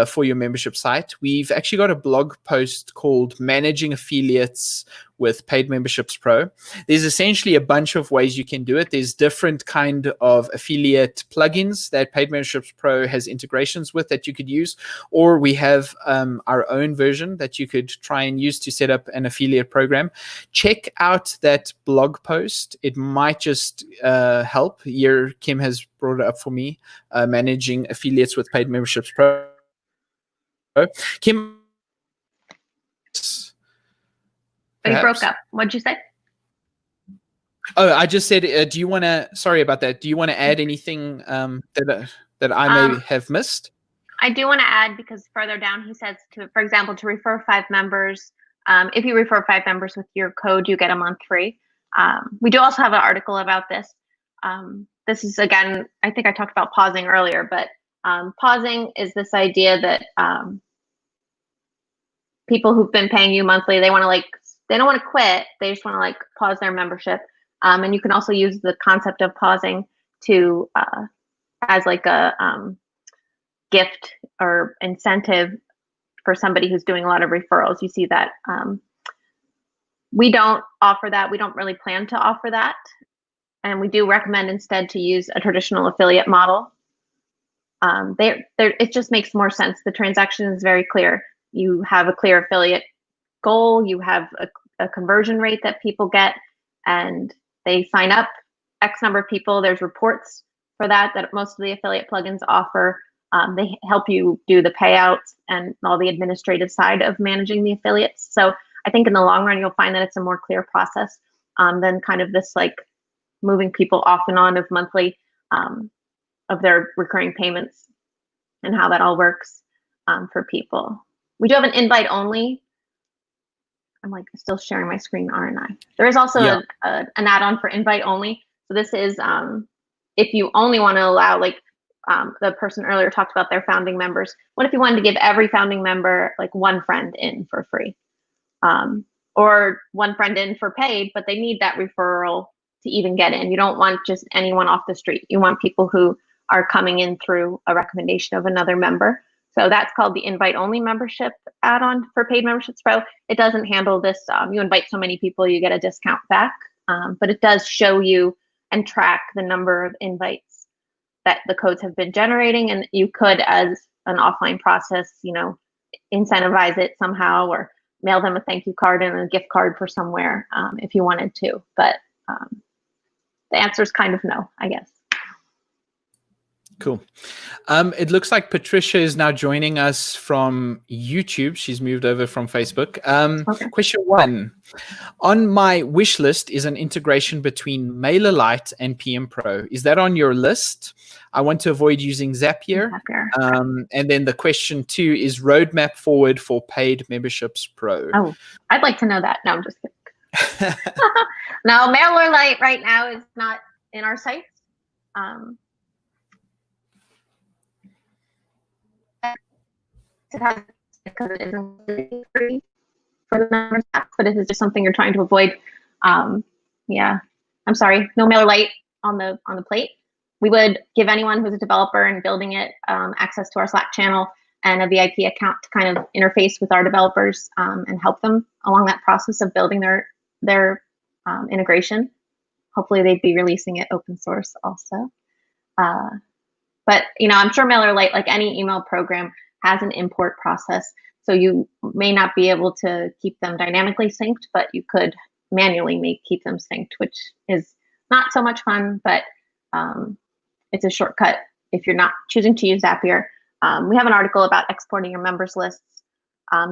for your membership site, we've actually got a blog post called Managing Affiliates with Paid Memberships Pro. There's essentially a bunch of ways you can do it. There's different kind of affiliate plugins that Paid Memberships Pro has integrations with that you could use, or we have our own version that you could try and use to set up an affiliate program. Check out that blog post. It might just help. Here, Kim has brought it up for me, Managing Affiliates with Paid Memberships Pro. Kim, you broke up. What'd you say? Oh, I just said, do you want to, sorry about that. Do you want to add anything that I may have missed? I do want to add, because further down he says, for example, to refer 5 members. If you refer 5 members with your code, you get a month free. We do also have an article about this. This is, again, I think I talked about pausing earlier, but pausing is this idea that people who've been paying you monthly, they don't want to quit. They just want to pause their membership. And you can also use the concept of pausing to as a gift or incentive for somebody who's doing a lot of referrals. You see that. We don't offer that. We don't really plan to offer that. And we do recommend instead to use a traditional affiliate model. It just makes more sense. The transaction is very clear. You have a clear affiliate goal. You have a conversion rate that people get, and they sign up X number of people. There's reports for that most of the affiliate plugins offer. They help you do the payouts and all the administrative side of managing the affiliates. So I think in the long run, you'll find that it's a more clear process than kind of this moving people off and on of monthly of their recurring payments and how that all works for people. We do have an invite only. I'm still sharing my screen, aren't I? There is also an add-on for invite only. So this is if you only want to allow, the person earlier talked about their founding members. What if you wanted to give every founding member one friend in for free? Or one friend in for paid, but they need that referral to even get in. You don't want just anyone off the street. You want people who are coming in through a recommendation of another member. So that's called the invite only membership add-on for Paid Memberships Pro. It doesn't handle this, you invite so many people, you get a discount back, but it does show you and track the number of invites that the codes have been generating. And you could, as an offline process, incentivize it somehow, or mail them a thank you card and a gift card for somewhere if you wanted to. But the answer is kind of no, I guess. Cool. It looks like Patricia is now joining us from YouTube. She's moved over from Facebook. Okay. Question 1. On my wish list is an integration between MailerLite and PMPro. Is that on your list? I want to avoid using Zapier. And then the question 2 is roadmap forward for Paid Memberships Pro. Oh, I'd like to know that. No, I'm just kidding. No, MailerLite right now is not in our sites. It has, because it isn't free for the members, but if it's just something you're trying to avoid, yeah, I'm sorry, no MailerLite on the plate. We would give anyone who's a developer and building it access to our Slack channel and a VIP account to kind of interface with our developers and help them along that process of building their integration. Hopefully they'd be releasing it open source also. But I'm sure MailerLite, like any email program, has an import process. So you may not be able to keep them dynamically synced, but you could manually keep them synced, which is not so much fun, but it's a shortcut if you're not choosing to use Zapier. We have an article about exporting your members lists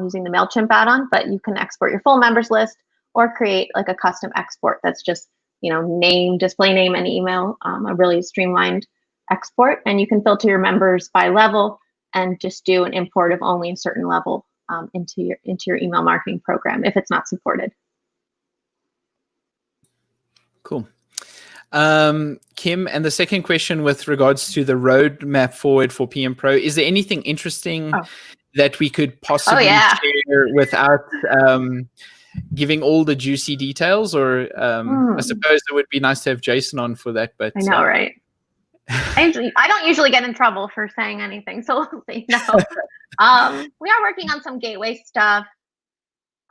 using the MailChimp add-on, but you can export your full members list or create a custom export that's just name, display name, and email, a really streamlined export. And you can filter your members by level and just do an import of only a certain level into your email marketing program if it's not supported. Cool. Kim, and the second question with regards to the roadmap forward for PMPro, is there anything interesting that we could possibly share without giving all the juicy details, or I suppose it would be nice to have Jason on for that. But I know, right? I don't usually get in trouble for saying anything, so we'll see. No, we are working on some gateway stuff.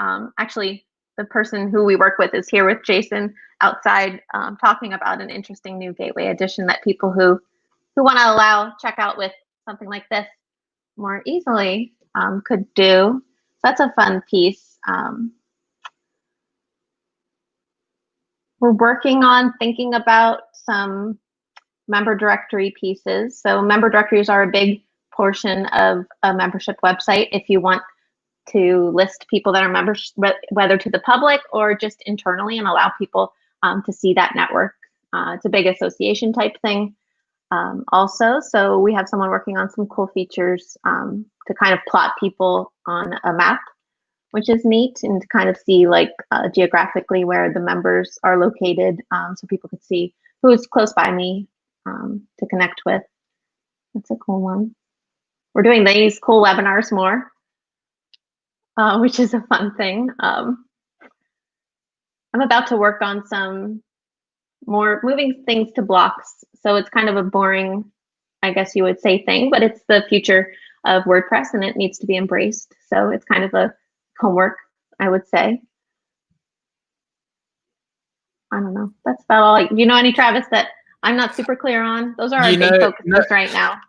Actually, the person who we work with is here with Jason outside, talking about an interesting new gateway addition that people who want to allow checkout with something like this more easily could do. That's a fun piece. We're working on thinking about some member directory pieces. So member directories are a big portion of a membership website. If you want to list people that are members, whether to the public or just internally, and allow people to see that network. It's a big association type thing also. So we have someone working on some cool features to kind of plot people on a map, which is neat, and to kind of see like geographically where the members are located, so people could see who's close by me to connect with. That's a cool one. We're doing these cool webinars more, which is a fun thing. I'm about to work on some more moving things to blocks. So it's kind of a boring, I guess you would say, thing, but it's the future of WordPress and it needs to be embraced. So it's kind of a homework, I would say. I don't know. That's about all. You know any, Travis, that I'm not super clear on? Those are our big focuses right now.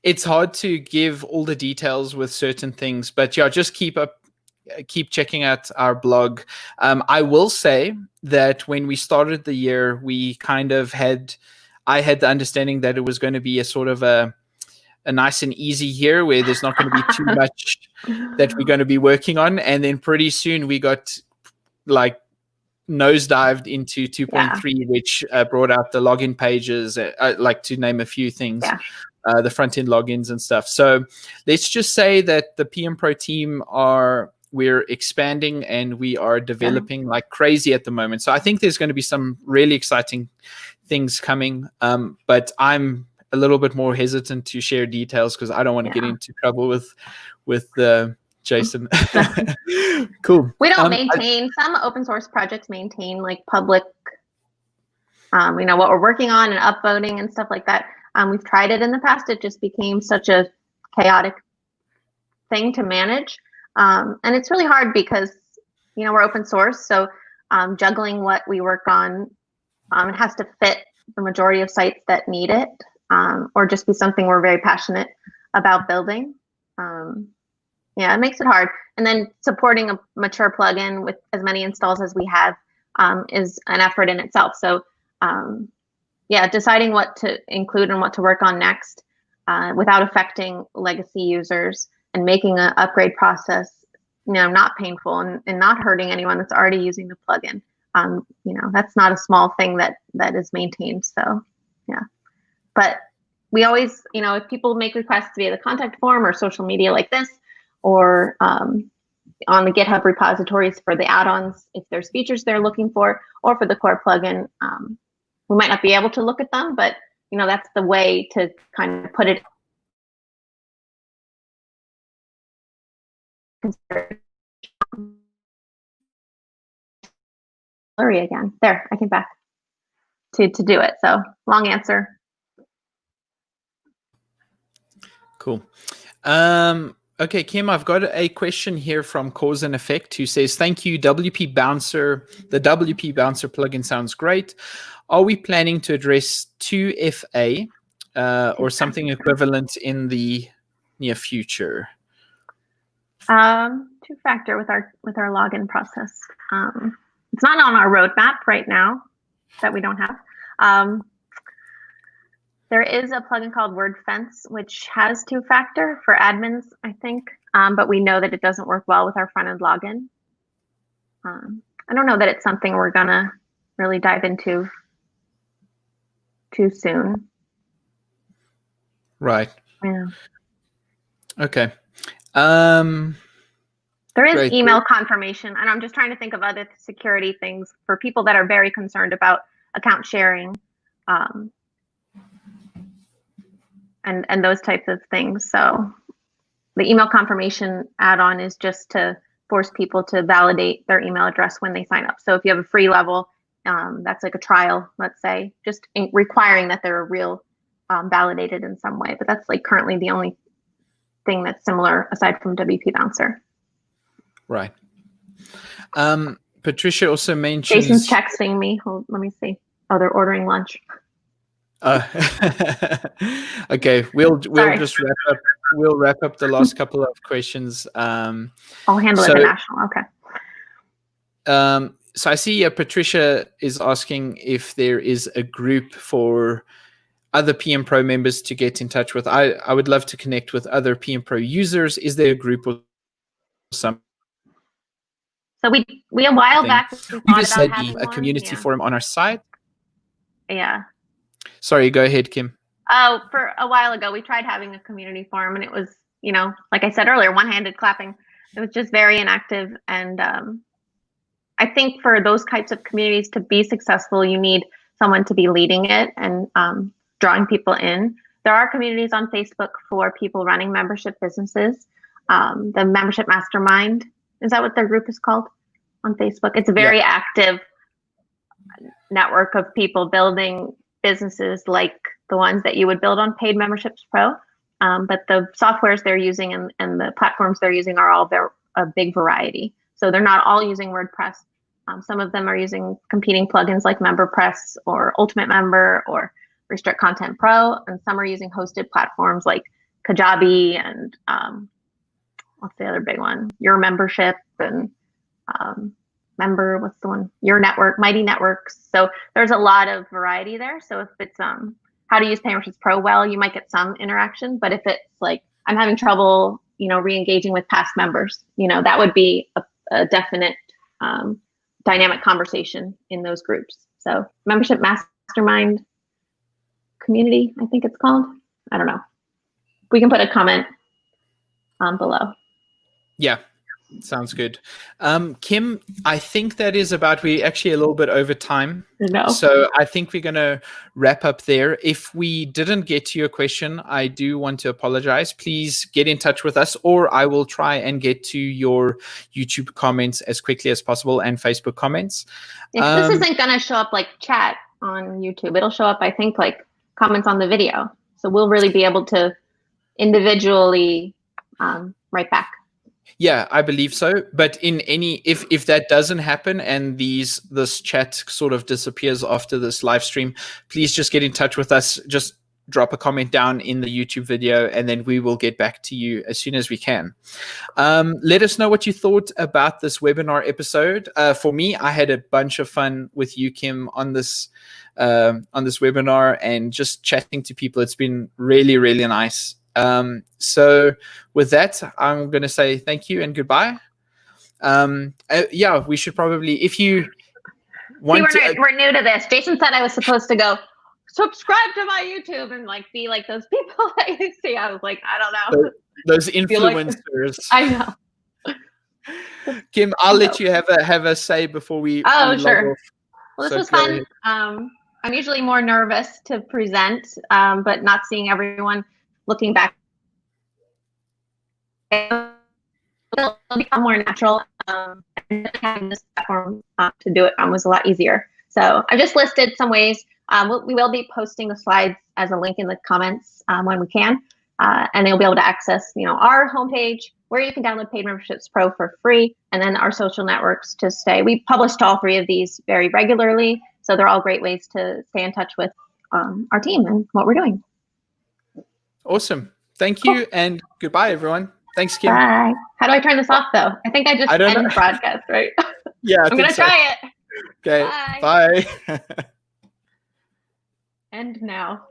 It's hard to give all the details with certain things, but yeah, just keep checking out our blog. I will say that when we started the year, we kind of I had the understanding that it was going to be a sort of a nice and easy year where there's not going to be too much that we're going to be working on. And then pretty soon we got like nosedived into 2.3, which brought out the login pages, like to name a few things. The front-end logins and stuff. So let's just say that the PMPro team we're expanding and we are developing like crazy at the moment. So I think there's going to be some really exciting things coming. But I'm a little bit more hesitant to share details because I don't want to get into trouble with Jason. Cool. We don't maintain, some open source projects maintain like public, what we're working on and upvoting and stuff like that. We've tried it in the past. It just became such a chaotic thing to manage. And it's really hard because, we're open source. So juggling what we work on, it has to fit the majority of sites that need it, or just be something we're very passionate about building. It makes it hard. And then supporting a mature plugin with as many installs as we have is an effort in itself. So deciding what to include and what to work on next without affecting legacy users and making an upgrade process, not painful and not hurting anyone that's already using the plugin. That's not a small thing that is maintained. So, but we always, if people make requests via the contact form or social media like this, or on the GitHub repositories for the add-ons, if there's features they're looking for, or for the core plugin, we might not be able to look at them, but that's the way to kind of put it. Blurry again. There, I came back to do it. So long answer. Cool. Okay, Kim, I've got a question here from Cause and Effect who says, thank you, WP Bouncer. The WP Bouncer plugin sounds great. Are we planning to address 2FA or something equivalent in the near future? Two-factor with our login process. It's not on our roadmap right now that we don't have. There is a plugin called WordFence, which has two-factor for admins, I think, but we know that it doesn't work well with our front-end login. I don't know that it's something we're gonna really dive into too soon. Right. Yeah. Okay. There is email confirmation, and I'm just trying to think of other security things for people that are very concerned about account sharing. And those types of things. So the email confirmation add-on is just to force people to validate their email address when they sign up. So if you have a free level, that's like a trial, let's say, just requiring that they're real validated in some way. But that's like currently the only thing that's similar aside from WP Bouncer. Right. Patricia also mentions. Jason's texting me. Hold, let me see. Oh, they're ordering lunch. Okay, we'll just wrap up. We'll wrap up the last couple of questions. I'll handle it international. Okay. So I see Patricia is asking if there is a group for other PMPro members to get in touch with. I would love to connect with other PMPro users. Is there a group or some? So we a while back we just had a community forum on our site. Yeah. Sorry, go ahead, Kim. Oh, for a while ago, we tried having a community forum, and it was, you know, like I said earlier, one-handed clapping. It was just very inactive. And I think for those types of communities to be successful, you need someone to be leading it and drawing people in. There are communities on Facebook for people running membership businesses. The Membership Mastermind, is that what their group is called on Facebook? It's a very active network of people building businesses like the ones that you would build on Paid Memberships Pro. But the softwares they're using and the platforms they're using are all a big variety. So they're not all using WordPress. Some of them are using competing plugins like MemberPress or Ultimate Member or Restrict Content Pro, and some are using hosted platforms like Kajabi and what's the other big one? Your Membership and what's the one? Your Network, Mighty Networks. So there's a lot of variety there. So if it's how to use PMPro Pro well, you might get some interaction. But if it's like I'm having trouble, you know, re-engaging with past members, you know, that would be a definite dynamic conversation in those groups. So Membership Mastermind Community, I think it's called. I don't know. We can put a comment below. Yeah, sounds good. Kim, I think that is about, we're actually a little bit over time. No. So I think we're going to wrap up there. If we didn't get to your question, I do want to apologize. Please get in touch with us, or I will try and get to your YouTube comments as quickly as possible and Facebook comments. This isn't going to show up like chat on YouTube. It'll show up, I think, like comments on the video. So we'll really be able to individually write back. Yeah, I believe so. But in any, if that doesn't happen and this chat sort of disappears after this live stream, please just get in touch with us. Just drop a comment down in the YouTube video, and then we will get back to you as soon as we can. Let us know what you thought about this webinar episode. For me, I had a bunch of fun with you, Kim, on this webinar and just chatting to people. It's been really, really nice. So with that, I'm going to say thank you and goodbye. Yeah, we should probably, if you want we're new to this. Jason said I was supposed to go subscribe to my YouTube and like be like those people that you see. I was like, I don't know. Those influencers. I know. Kim, I'll let you have a say before we. Oh, sure. Off. Well, this was fun. I'm usually more nervous to present, but not seeing everyone looking back, it'll become more natural. And having this platform to do it was a lot easier. So I just listed some ways. We will be posting the slides as a link in the comments when we can, and you'll be able to access, you know, our homepage where you can download Paid Memberships Pro for free, and then our social networks to stay. We publish to all three of these very regularly, so they're all great ways to stay in touch with our team and what we're doing. Awesome. Thank you, and goodbye, everyone. Thanks, Kim. Bye. How do I turn this off, though? I think I just end broadcast, right? Yeah, I'm going to try it. Okay, bye. End now.